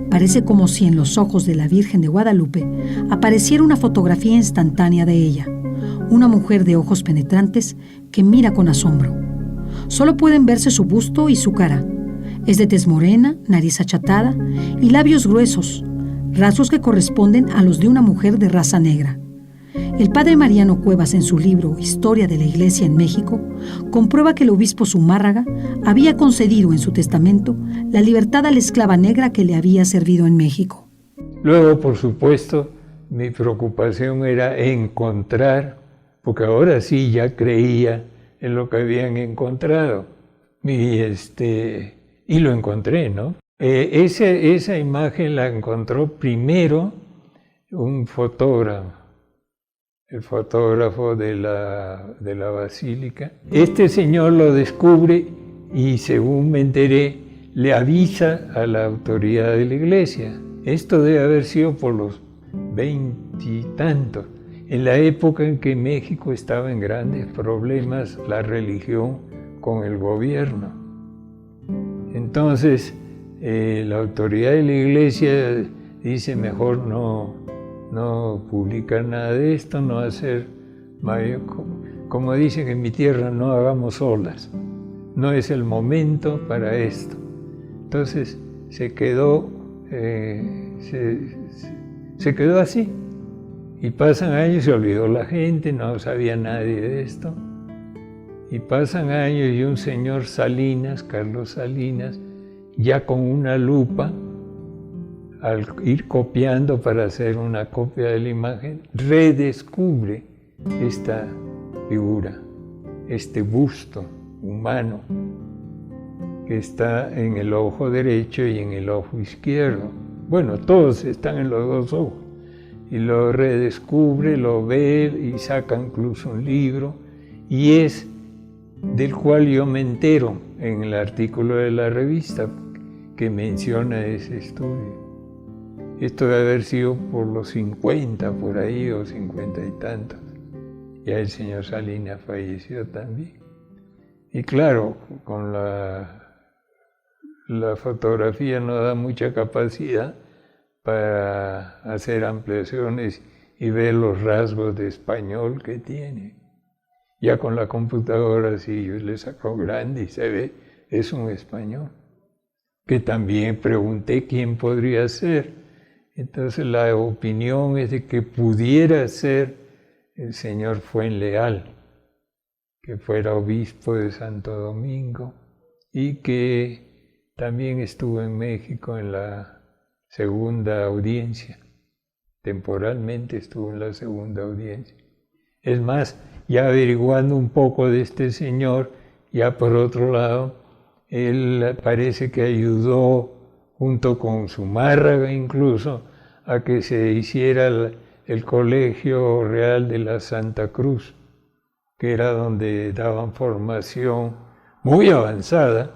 Parece como si en los ojos de la Virgen de Guadalupe apareciera una fotografía instantánea de ella, una mujer de ojos penetrantes que mira con asombro. Solo pueden verse su busto y su cara. Es de tez morena, nariz achatada y labios gruesos, rasgos que corresponden a los de una mujer de raza negra. El padre Mariano Cuevas, en su libro Historia de la Iglesia en México, comprueba que el obispo Zumárraga había concedido en su testamento la libertad a la esclava negra que le había servido en México. Luego, por supuesto, mi preocupación era encontrar, porque ahora sí ya creía en lo que habían encontrado, y lo encontré, ¿no? Esa imagen la encontró primero un fotógrafo, el fotógrafo de la basílica. Este señor lo descubre y, según me enteré, le avisa a la autoridad de la iglesia. Esto debe haber sido por los 20 y tantos, en la época en que México estaba en grandes problemas, la religión con el gobierno. Entonces, la autoridad de la iglesia dice, mejor no publicar nada de esto, no hacer, como dicen en mi tierra, no hagamos olas, no es el momento para esto. Entonces se quedó así, y pasan años, se olvidó la gente, no sabía nadie de esto, y pasan años y un señor Salinas, Carlos Salinas, ya con una lupa, al ir copiando para hacer una copia de la imagen, redescubre esta figura, este busto humano que está en el ojo derecho y en el ojo izquierdo. Bueno, todos están en los dos ojos. Y lo redescubre, lo ve y saca incluso un libro, y es del cual yo me entero en el artículo de la revista que menciona ese estudio. Esto debe haber sido por los 50, por ahí, o 50 y tantos. Ya el señor Salinas falleció también. Y claro, con la fotografía no da mucha capacidad para hacer ampliaciones y ver los rasgos de español que tiene. Ya con la computadora sí, yo le saco grande y se ve, es un español. Que también pregunté quién podría ser. Entonces la opinión es de que pudiera ser el señor Fuenleal, que fuera obispo de Santo Domingo y que también estuvo en México en la segunda audiencia. Temporalmente estuvo en la segunda audiencia. Es más, ya averiguando un poco de este señor, ya por otro lado, él parece que ayudó, junto con Zumárraga incluso, a que se hiciera el Colegio Real de la Santa Cruz, que era donde daban formación muy avanzada,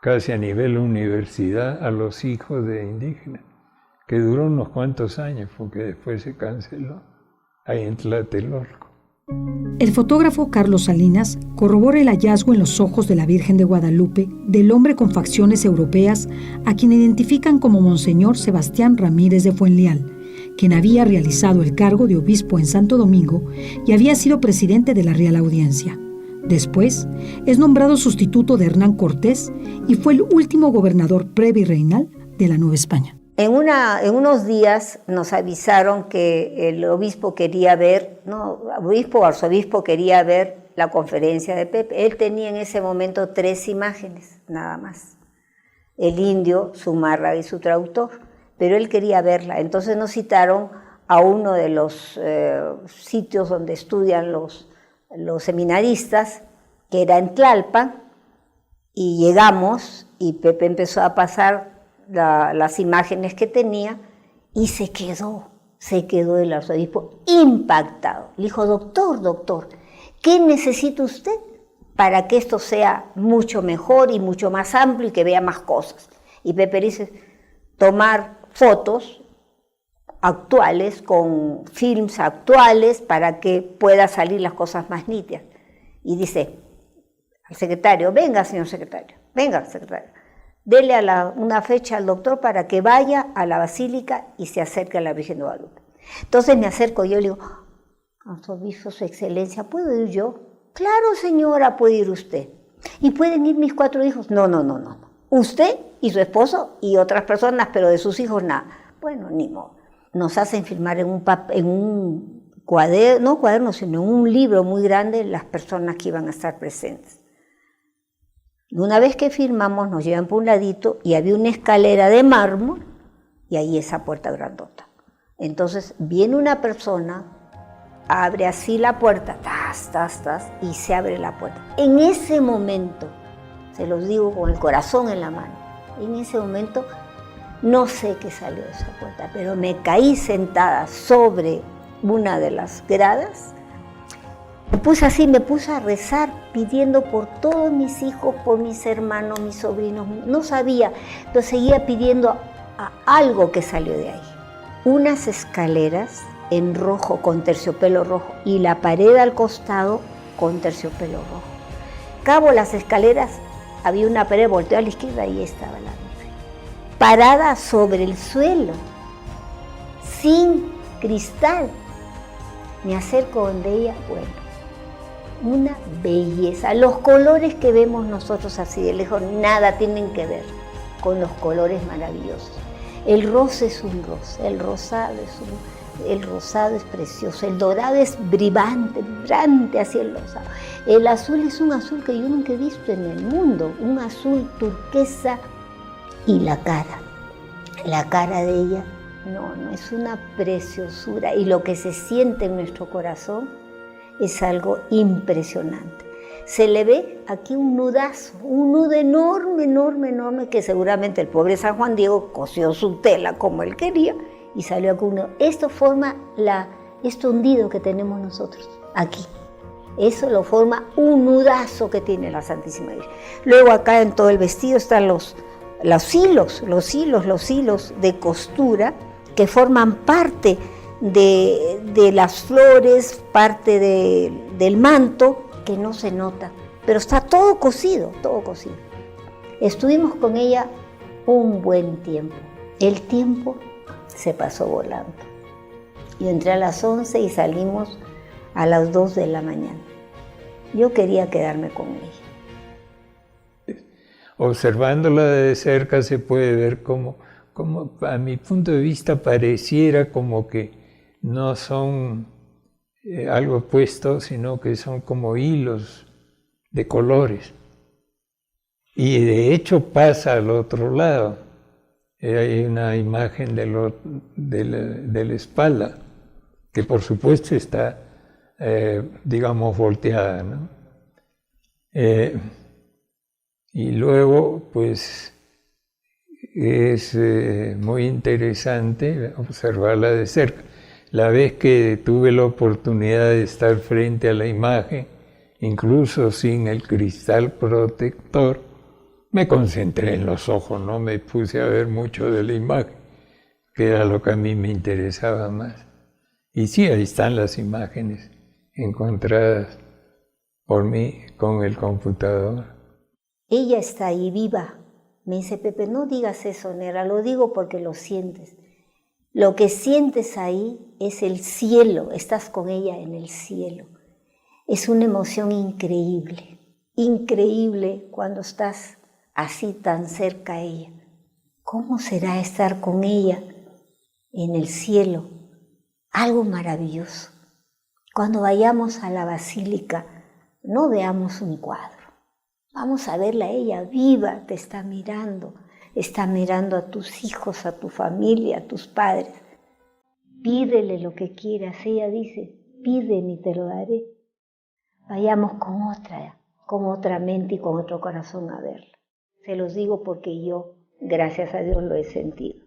casi a nivel universidad, a los hijos de indígenas, que duró unos cuantos años, porque después se canceló, ahí en Tlatelolco. El fotógrafo Carlos Salinas corrobora el hallazgo en los ojos de la Virgen de Guadalupe del hombre con facciones europeas a quien identifican como Monseñor Sebastián Ramírez de Fuenleal, quien había realizado el cargo de obispo en Santo Domingo y había sido presidente de la Real Audiencia. Después, es nombrado sustituto de Hernán Cortés y fue el último gobernador previrreinal de la Nueva España. En unos días nos avisaron que el obispo quería ver, obispo o arzobispo quería ver la conferencia de Pepe. Él tenía en ese momento 3 imágenes, nada más. El indio, su marra y su traductor, pero él quería verla. Entonces nos citaron a uno de los sitios donde estudian los seminaristas, que era en Tlalpan, y llegamos y Pepe empezó a pasar las imágenes que tenía y se quedó el arzobispo impactado. Le dijo, doctor, ¿qué necesita usted para que esto sea mucho mejor y mucho más amplio y que vea más cosas? Y Pepe dice, tomar fotos actuales con films actuales para que pueda salir las cosas más nítidas. Y dice al secretario, venga señor secretario, dele una fecha al doctor para que vaya a la basílica y se acerque a la Virgen de Guadalupe. Entonces me acerco yo y le digo, arzobispo, su excelencia, ¿puedo ir yo? Claro, señora, puede ir usted. ¿Y pueden ir mis 4 hijos? No. Usted y su esposo y otras personas, pero de sus hijos nada. Bueno, ni modo. Nos hacen firmar en un cuaderno, no cuaderno, sino en un libro muy grande las personas que iban a estar presentes. Una vez que firmamos, nos llevan por un ladito y había una escalera de mármol y ahí esa puerta grandota. Entonces viene una persona, abre así la puerta, y se abre la puerta. En ese momento, se los digo con el corazón en la mano, en ese momento no sé qué salió de esa puerta, pero me caí sentada sobre una de las gradas. Me puse a rezar pidiendo por todos mis hijos, por mis hermanos, mis sobrinos. No sabía, pero seguía pidiendo a algo que salió de ahí. Unas escaleras en rojo con terciopelo rojo y la pared al costado con terciopelo rojo. Cabo las escaleras, había una pared, volteó a la izquierda y ahí estaba la Virgen. Parada sobre el suelo, sin cristal. Me acerco donde ella, bueno, una belleza. Los colores que vemos nosotros así de lejos nada tienen que ver con los colores maravillosos. El rosa es un rosa, el rosado es precioso, el dorado es vibrante hacia el rosado. El azul es un azul que yo nunca he visto en el mundo, un azul turquesa. Y la cara de ella, no, es una preciosura. Y lo que se siente en nuestro corazón es algo impresionante. Se le ve aquí un nudazo, un nudo enorme, que seguramente el pobre San Juan Diego cosió su tela como él quería y salió con uno. Esto forma este hundido que tenemos nosotros aquí. Eso lo forma un nudazo que tiene la Santísima Virgen. Luego acá en todo el vestido están los hilos de costura que forman parte de las flores, parte del manto, que no se nota, pero está todo cosido. Estuvimos con ella un buen tiempo. El tiempo se pasó volando. Yo entré a las 11 y salimos a las 2 de la mañana. Yo quería quedarme con ella. Observándola de cerca se puede ver como a mi punto de vista pareciera como que no son algo puesto, sino que son como hilos de colores. Y de hecho pasa al otro lado. Hay una imagen de la espalda, que por supuesto está, digamos, volteada, ¿no? Y luego, pues, es muy interesante observarla de cerca. La vez que tuve la oportunidad de estar frente a la imagen, incluso sin el cristal protector, me concentré en los ojos, no me puse a ver mucho de la imagen, que era lo que a mí me interesaba más. Y sí, ahí están las imágenes encontradas por mí con el computador. Ella está ahí viva. Me dice, Pepe, no digas eso, Nera, lo digo porque lo sientes. Lo que sientes ahí es el cielo, estás con ella en el cielo. Es una emoción increíble, increíble cuando estás así tan cerca a ella. ¿Cómo será estar con ella en el cielo? Algo maravilloso. Cuando vayamos a la basílica, no veamos un cuadro. Vamos a verla a ella viva, te está mirando a tus hijos, a tu familia, a tus padres. Pídele lo que quieras. Ella dice, pídeme y te lo daré. Vayamos con otra mente y con otro corazón a verla. Se los digo porque yo, gracias a Dios, lo he sentido.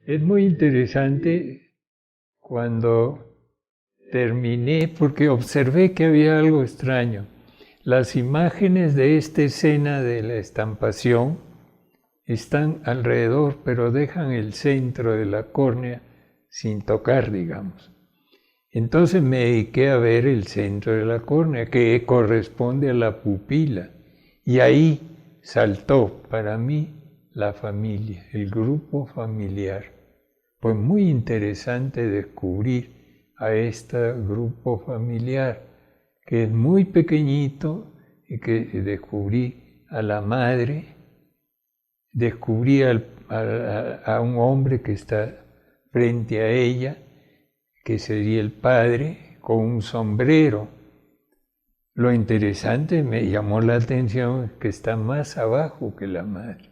Es muy interesante cuando terminé, porque observé que había algo extraño. Las imágenes de esta escena de la estampación están alrededor, pero dejan el centro de la córnea sin tocar, digamos. Entonces me dediqué a ver el centro de la córnea, que corresponde a la pupila, y ahí saltó para mí la familia, el grupo familiar. Pues muy interesante descubrir a este grupo familiar, que es muy pequeñito, y que descubrí a la madre, descubrí a un hombre que está frente a ella, que sería el padre, con un sombrero. Lo interesante, me llamó la atención, que está más abajo que la madre,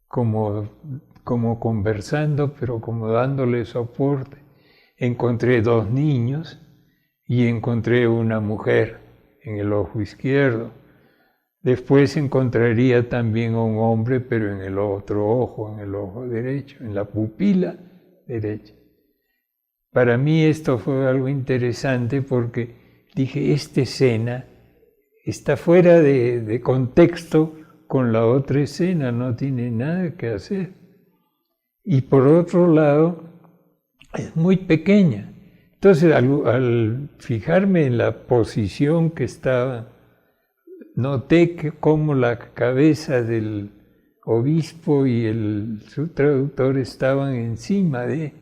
como conversando, pero como dándole soporte. Encontré 2 niños y encontré una mujer en el ojo izquierdo. Después encontraría también a un hombre, pero en el otro ojo, en el ojo derecho, en la pupila derecha. Para mí esto fue algo interesante porque dije, esta escena está fuera de contexto con la otra escena, no tiene nada que hacer. Y por otro lado, es muy pequeña. Entonces, al fijarme en la posición que estaba, noté que como la cabeza del obispo y su traductor estaban encima de...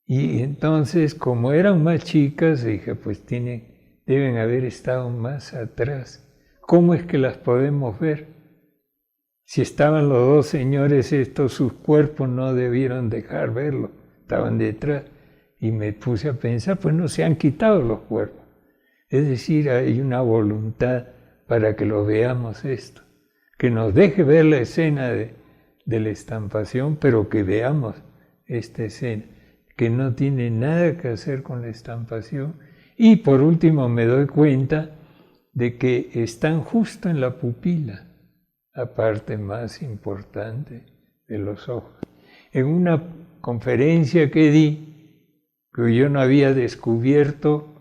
Y entonces, como eran más chicas, dije, pues deben haber estado más atrás. ¿Cómo es que las podemos ver? Si estaban los 2 señores estos, sus cuerpos no debieron dejar verlo, estaban detrás. Y me puse a pensar, pues no se han quitado los cuerpos. Es decir, hay una voluntad para que lo veamos esto, que nos deje ver la escena de la estampación, pero que veamos esta escena, que no tiene nada que hacer con la estampación. Y por último me doy cuenta de que están justo en la pupila, la parte más importante de los ojos. En una conferencia que di, que yo no había descubierto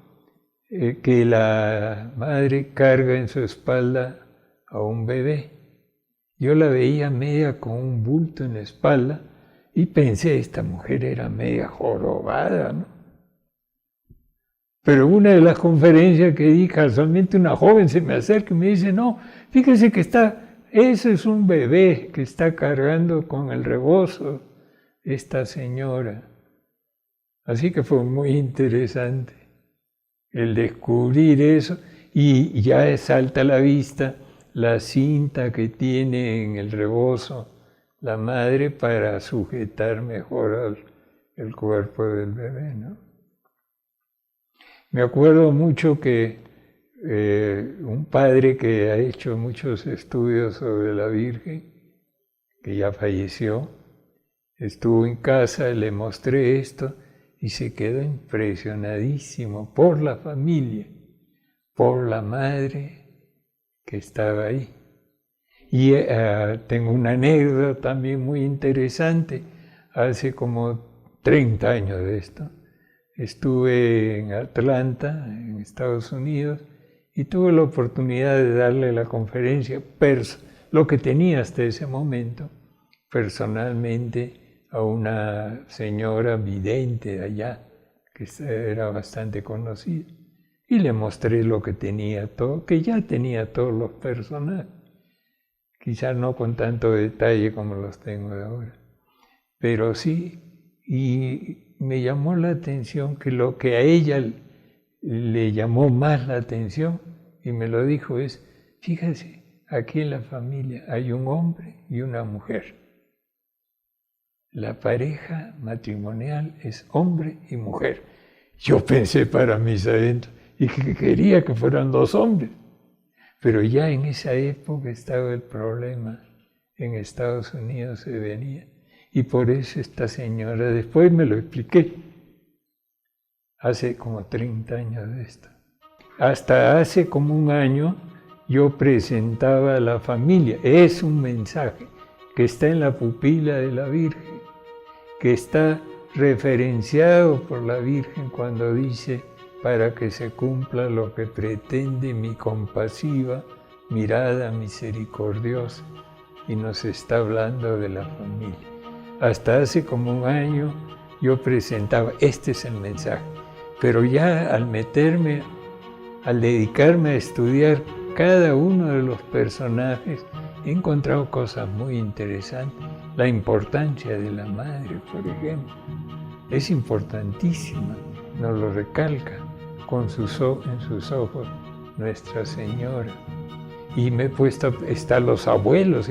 que la madre carga en su espalda a un bebé. Yo la veía media con un bulto en la espalda y pensé, esta mujer era media jorobada, ¿no? Pero una de las conferencias que di, casualmente una joven se me acerca y me dice, no, fíjese que ese es un bebé que está cargando con el rebozo esta señora. Así que fue muy interesante el descubrir eso, y ya salta a la vista la cinta que tiene en el rebozo la madre para sujetar mejor el cuerpo del bebé, ¿no? Me acuerdo mucho que un padre que ha hecho muchos estudios sobre la Virgen, que ya falleció, estuvo en casa, le mostré esto y se quedó impresionadísimo por la familia, por la madre que estaba ahí. Y tengo una anécdota también muy interesante. hace como 30 años de esto. Estuve en Atlanta, en Estados Unidos, y tuve la oportunidad de darle la conferencia, lo que tenía hasta ese momento, personalmente, a una señora vidente de allá, que era bastante conocida, y le mostré lo que tenía todo, que ya tenía todos los personajes, quizás no con tanto detalle como los tengo de ahora, pero sí, y me llamó la atención que lo que a ella le llamó más la atención, y me lo dijo, es, fíjese, aquí en la familia hay un hombre y una mujer. La pareja matrimonial es hombre y mujer. Yo pensé para mis adentros, y que quería que fueran 2 hombres. Pero ya en esa época estaba el problema, en Estados Unidos se venía. Y por eso esta señora, después me lo expliqué, hace como 30 años de esto. Hasta hace como un año yo presentaba a la familia. Es un mensaje que está en la pupila de la Virgen, que está referenciado por la Virgen cuando dice, para que se cumpla lo que pretende mi compasiva mirada misericordiosa, y nos está hablando de la familia. Hasta hace como un año yo presentaba, este es el mensaje, pero ya al dedicarme a estudiar cada uno de los personajes, he encontrado cosas muy interesantes. La importancia de la madre, por ejemplo, es importantísima, nos lo recalca en sus ojos Nuestra Señora. Y me he puesto, están los abuelos,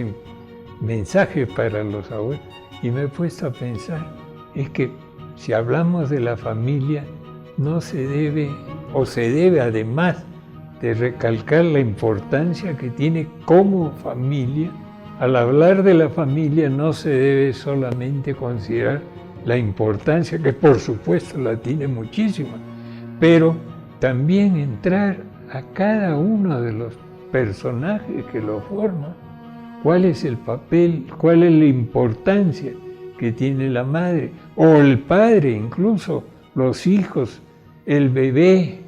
mensaje para los abuelos, y me he puesto a pensar, es que si hablamos de la familia, no se debe, o se debe además de recalcar la importancia que tiene como familia. Al hablar de la familia no se debe solamente considerar la importancia, que por supuesto la tiene muchísima, pero también entrar a cada uno de los personajes que lo forman. ¿Cuál es el papel, cuál es la importancia que tiene la madre o el padre, incluso los hijos, el bebé,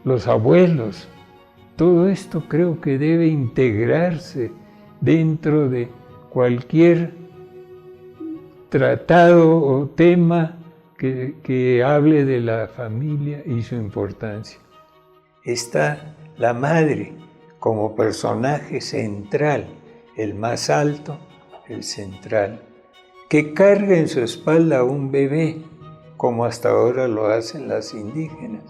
los abuelos? Todo esto creo que debe integrarse dentro de cualquier tratado o tema que hable de la familia y su importancia. Está la madre como personaje central, el más alto, el central, que carga en su espalda a un bebé, como hasta ahora lo hacen las indígenas.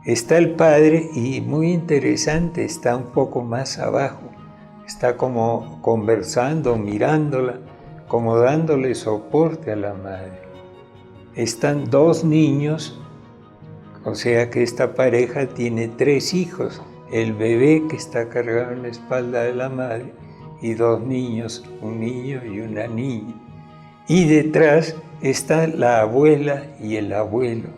Está el padre, y muy interesante, está un poco más abajo, está como conversando, mirándola, como dándole soporte a la madre. Están 2 niños, o sea que esta pareja tiene 3 hijos, el bebé que está cargado en la espalda de la madre y 2 niños, un niño y una niña. Y detrás está la abuela y el abuelo.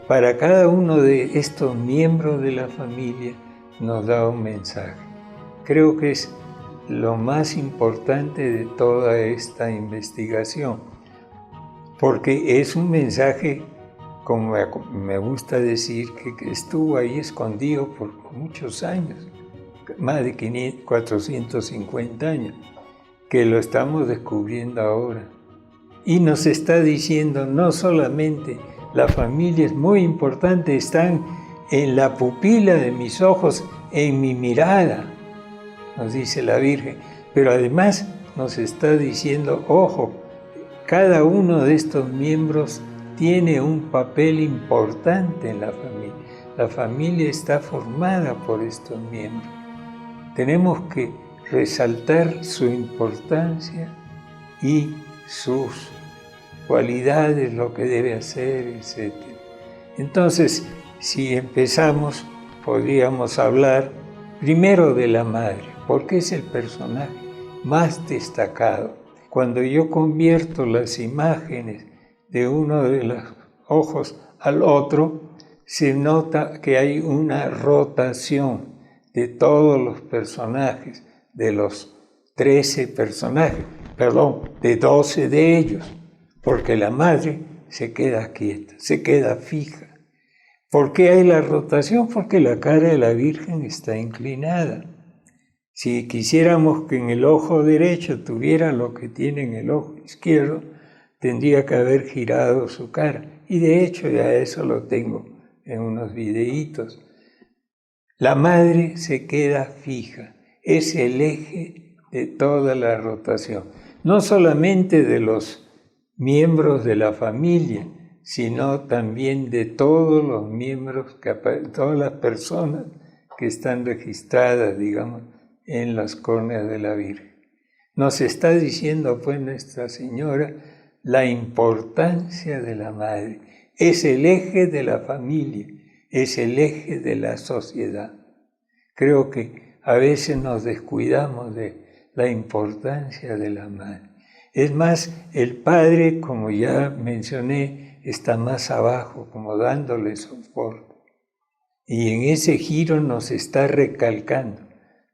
Para cada uno de estos miembros de la familia nos da un mensaje. Creo que es lo más importante de toda esta investigación, porque es un mensaje, como me gusta decir, que estuvo ahí escondido por muchos años, más de 450 años, que lo estamos descubriendo ahora. Y nos está diciendo, no solamente la familia es muy importante, están en la pupila de mis ojos, en mi mirada, nos dice la Virgen, pero además nos está diciendo, ojo, cada uno de estos miembros tiene un papel importante en la familia. La familia está formada por estos miembros. Tenemos que resaltar su importancia y sus cualidades, lo que debe hacer, etc. Entonces, si empezamos, podríamos hablar primero de la madre, porque es el personaje más destacado. Cuando yo convierto las imágenes de uno de los ojos al otro, se nota que hay una rotación de todos los personajes, de los 13 personajes, de 12 de ellos, porque la madre se queda quieta, se queda fija. ¿Por qué hay la rotación? Porque la cara de la Virgen está inclinada. Si quisiéramos que en el ojo derecho tuviera lo que tiene en el ojo izquierdo, tendría que haber girado su cara. Y de hecho ya eso lo tengo en unos videitos. La madre se queda fija, es el eje de toda la rotación. No solamente de los miembros de la familia, sino también de todos los miembros, todas las personas que están registradas, digamos, en las córneas de la Virgen. Nos está diciendo, pues, Nuestra Señora, la importancia de la madre. Es el eje de la familia, es el eje de la sociedad. Creo que a veces nos descuidamos de la importancia de la madre. Es más, el padre, como ya mencioné, está más abajo, como dándole soporte. Y en ese giro nos está recalcando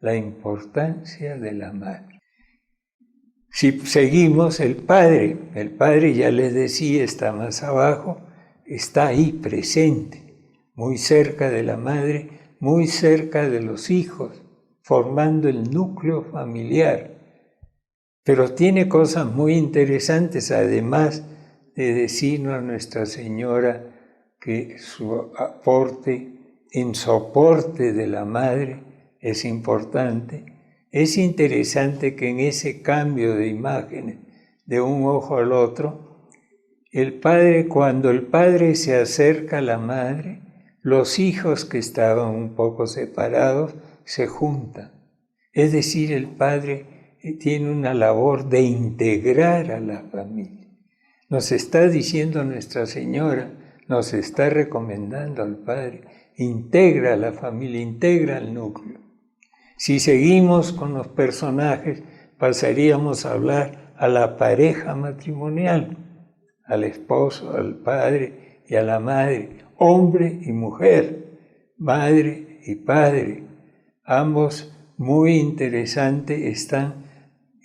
la importancia de la madre. Si seguimos, el padre ya les decía, está más abajo, está ahí presente, muy cerca de la madre, muy cerca de los hijos, formando el núcleo familiar. Pero tiene cosas muy interesantes, además de decirnos a Nuestra Señora que su aporte en soporte de la madre es importante. Es interesante que en ese cambio de imágenes de un ojo al otro, cuando el padre se acerca a la madre, los hijos que estaban un poco separados se juntan. Es decir, el padre tiene una labor de integrar a la familia. Nos está diciendo Nuestra Señora, nos está recomendando al padre, integra a la familia, integra al núcleo. Si seguimos con los personajes, pasaríamos a hablar a la pareja matrimonial, al esposo, al padre y a la madre, hombre y mujer, madre y padre. Ambos, muy interesantes, están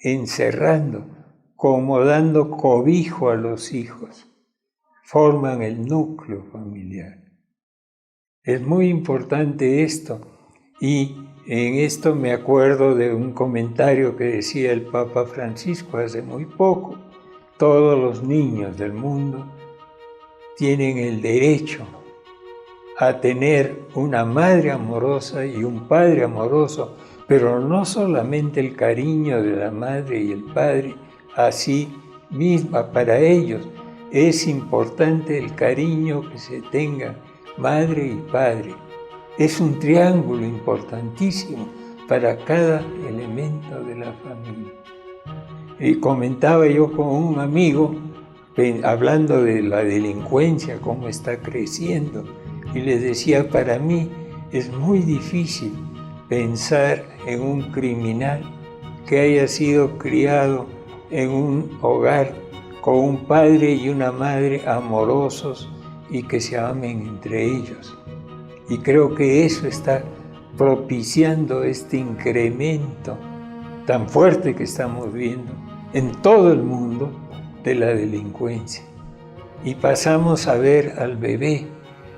encerrando, como dando cobijo a los hijos. Forman el núcleo familiar. Es muy importante esto, y en esto me acuerdo de un comentario que decía el Papa Francisco hace muy poco. Todos los niños del mundo tienen el derecho a tener una madre amorosa y un padre amoroso, pero no solamente el cariño de la madre y el padre, así misma para ellos. Es importante el cariño que se tenga madre y padre. Es un triángulo importantísimo para cada elemento de la familia. Y comentaba yo con un amigo, hablando de la delincuencia, cómo está creciendo, y le decía, para mí es muy difícil pensar en un criminal que haya sido criado en un hogar con un padre y una madre amorosos y que se amen entre ellos. Y creo que eso está propiciando este incremento tan fuerte que estamos viendo en todo el mundo de la delincuencia. Y pasamos a ver al bebé.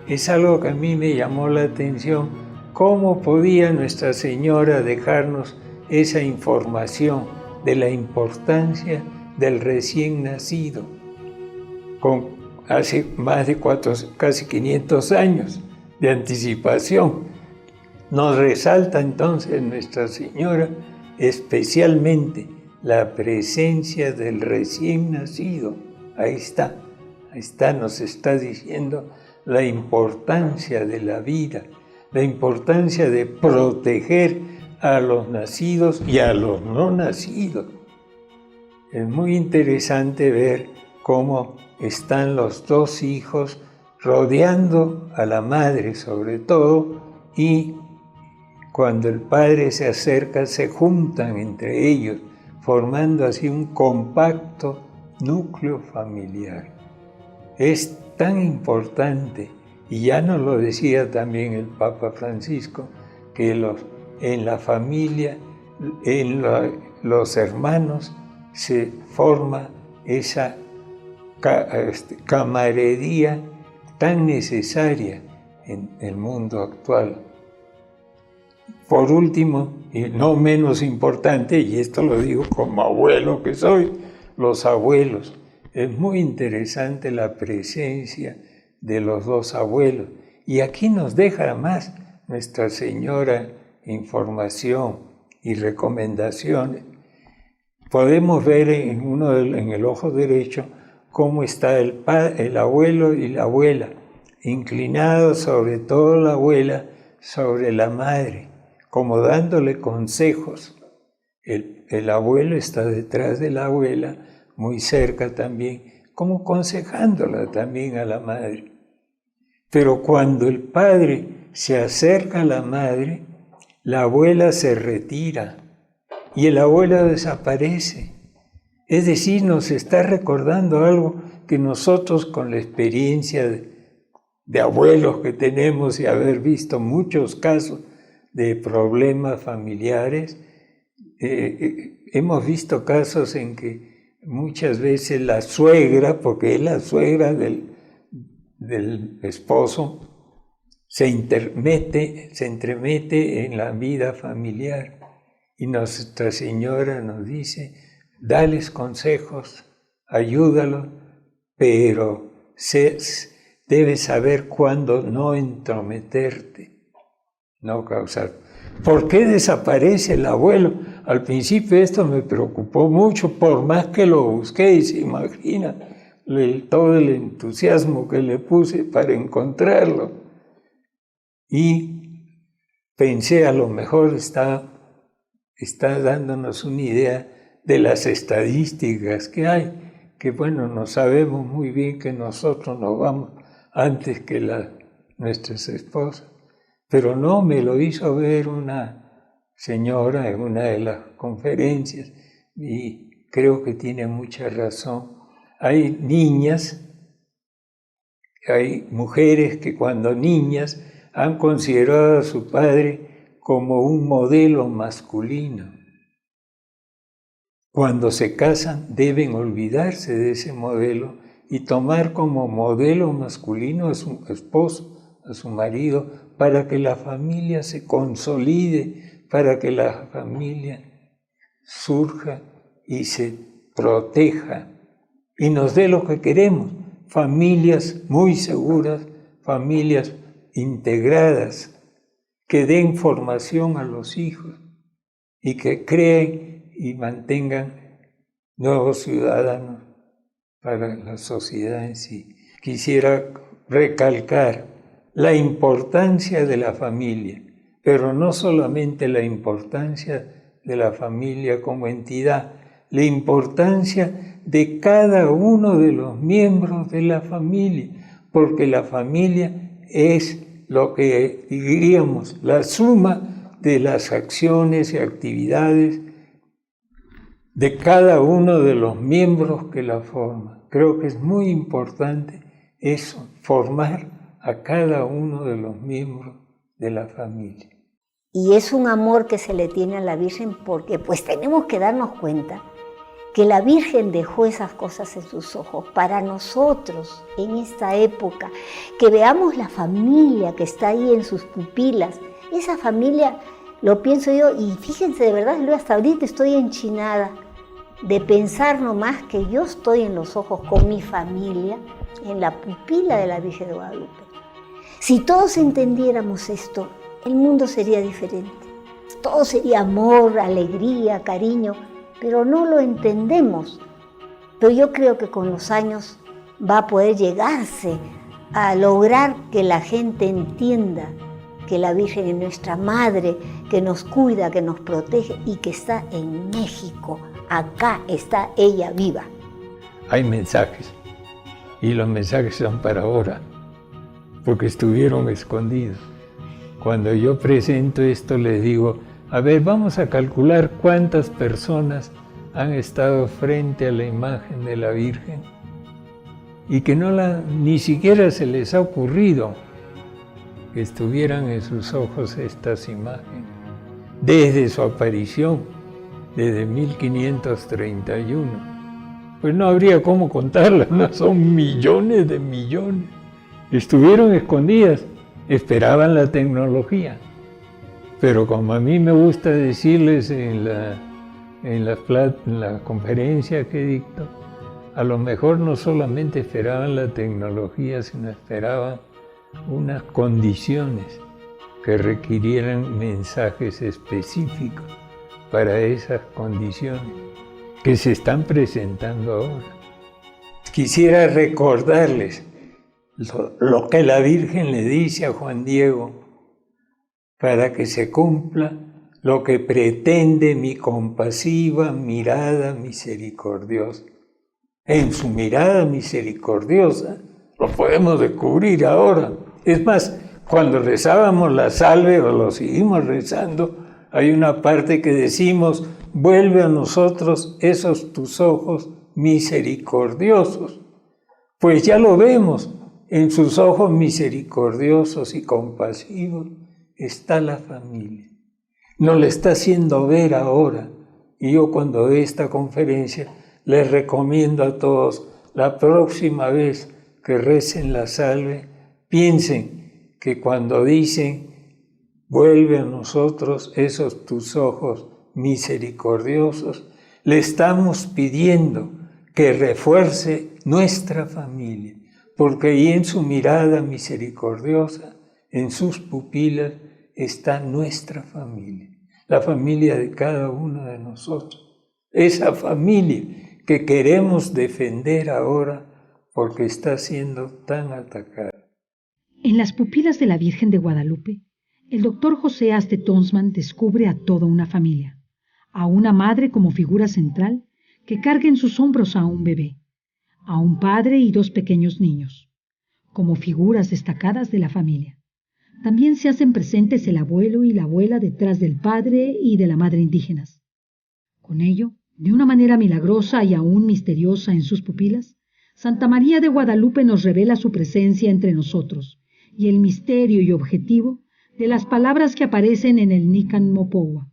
Es algo que a mí me llamó la atención. ¿Cómo podía Nuestra Señora dejarnos esa información de la importancia del recién nacido? Hace más de casi 500 años de anticipación. Nos resalta entonces Nuestra Señora especialmente la presencia del recién nacido. Ahí está, nos está diciendo la importancia de la vida, la importancia de proteger a los nacidos y a los no nacidos. Es muy interesante ver cómo están los dos hijos rodeando a la madre sobre todo, y cuando el padre se acerca se juntan entre ellos, formando así un compacto núcleo familiar. Es tan importante, y ya nos lo decía también el Papa Francisco, que en la familia, los hermanos se forma esa camaradería tan necesaria en el mundo actual. Por último, y no menos importante, y esto lo digo como abuelo que soy, los abuelos. Es muy interesante la presencia de los dos abuelos. Y aquí nos deja además Nuestra Señora información y recomendaciones. Podemos ver en el ojo derecho cómo está el abuelo y la abuela, inclinados sobre todo la abuela, sobre la madre, como dándole consejos. El abuelo está detrás de la abuela, muy cerca también, como aconsejándola también a la madre. Pero cuando el padre se acerca a la madre, la abuela se retira y el abuelo desaparece. Es decir, nos está recordando algo que nosotros, con la experiencia de abuelos que tenemos y haber visto muchos casos de problemas familiares, hemos visto casos en que muchas veces la suegra, porque es la suegra del esposo, se entremete en la vida familiar. Y Nuestra Señora nos dice, dales consejos, ayúdalos, pero debes saber cuándo no entrometerte, no causar. ¿Por qué desaparece el abuelo? Al principio esto me preocupó mucho, por más que lo busqué, y se imagina todo el entusiasmo que le puse para encontrarlo. Y pensé, a lo mejor está dándonos una idea de las estadísticas que hay, que bueno, no sabemos muy bien que nosotros nos vamos antes que nuestras esposas. Pero no, me lo hizo ver una señora en una de las conferencias y creo que tiene mucha razón. Hay niñas, hay mujeres que cuando niñas han considerado a su padre como un modelo masculino. Cuando se casan deben olvidarse de ese modelo y tomar como modelo masculino a su esposo, a su marido, para que la familia se consolide, para que la familia surja y se proteja y nos dé lo que queremos, familias muy seguras, familias integradas, que den formación a los hijos y que creen y mantengan nuevos ciudadanos para la sociedad en sí. Quisiera recalcar la importancia de la familia, pero no solamente la importancia de la familia como entidad, la importancia de cada uno de los miembros de la familia, porque la familia es lo que diríamos la suma de las acciones y actividades de cada uno de los miembros que la forman. Creo que es muy importante eso, formar a cada uno de los miembros de la familia. Y es un amor que se le tiene a la Virgen porque pues tenemos que darnos cuenta que la Virgen dejó esas cosas en sus ojos para nosotros en esta época, que veamos la familia que está ahí en sus pupilas. Esa familia, lo pienso yo, y fíjense, de verdad, yo hasta ahorita estoy enchinada de pensar nomás que yo estoy en los ojos con mi familia, en la pupila de la Virgen de Guadalupe. Si todos entendiéramos esto, el mundo sería diferente. Todo sería amor, alegría, cariño, pero no lo entendemos. Pero yo creo que con los años va a poder llegarse a lograr que la gente entienda que la Virgen es nuestra madre, que nos cuida, que nos protege y que está en México. Acá está ella viva. Hay mensajes y los mensajes son para ahora, porque estuvieron escondidos. Cuando yo presento esto les digo, a ver, vamos a calcular cuántas personas han estado frente a la imagen de la Virgen y que ni siquiera se les ha ocurrido que estuvieran en sus ojos estas imágenes desde su aparición. desde 1531. Pues no habría cómo contarlas, no son millones de millones. Estuvieron escondidas, esperaban la tecnología. Pero como a mí me gusta decirles en la conferencia que dicto, a lo mejor no solamente esperaban la tecnología, sino esperaban unas condiciones que requirieran mensajes específicos para esas condiciones que se están presentando ahora. Quisiera recordarles lo que la Virgen le dice a Juan Diego para que se cumpla lo que pretende mi compasiva mirada misericordiosa. En su mirada misericordiosa lo podemos descubrir ahora. Es más, cuando rezábamos la salve o lo seguimos rezando, hay una parte que decimos, vuelve a nosotros esos tus ojos misericordiosos. Pues ya lo vemos, en sus ojos misericordiosos y compasivos está la familia. Nos la está haciendo ver ahora. Y yo cuando dé esta conferencia les recomiendo a todos, la próxima vez que recen la salve, piensen que cuando dicen, vuelve a nosotros esos tus ojos misericordiosos, le estamos pidiendo que refuerce nuestra familia, porque ahí en su mirada misericordiosa, en sus pupilas, está nuestra familia, la familia de cada uno de nosotros, esa familia que queremos defender ahora porque está siendo tan atacada. En las pupilas de la Virgen de Guadalupe, el doctor José Aste Tonsmann descubre a toda una familia, a una madre como figura central que carga en sus hombros a un bebé, a un padre y dos pequeños niños, como figuras destacadas de la familia. También se hacen presentes el abuelo y la abuela detrás del padre y de la madre indígenas. Con ello, de una manera milagrosa y aún misteriosa en sus pupilas, Santa María de Guadalupe nos revela su presencia entre nosotros y el misterio y objetivo de las palabras que aparecen en el Nican Mopohua,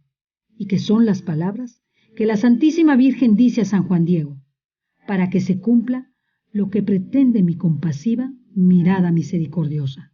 y que son las palabras que la Santísima Virgen dice a San Juan Diego, para que se cumpla lo que pretende mi compasiva mirada misericordiosa.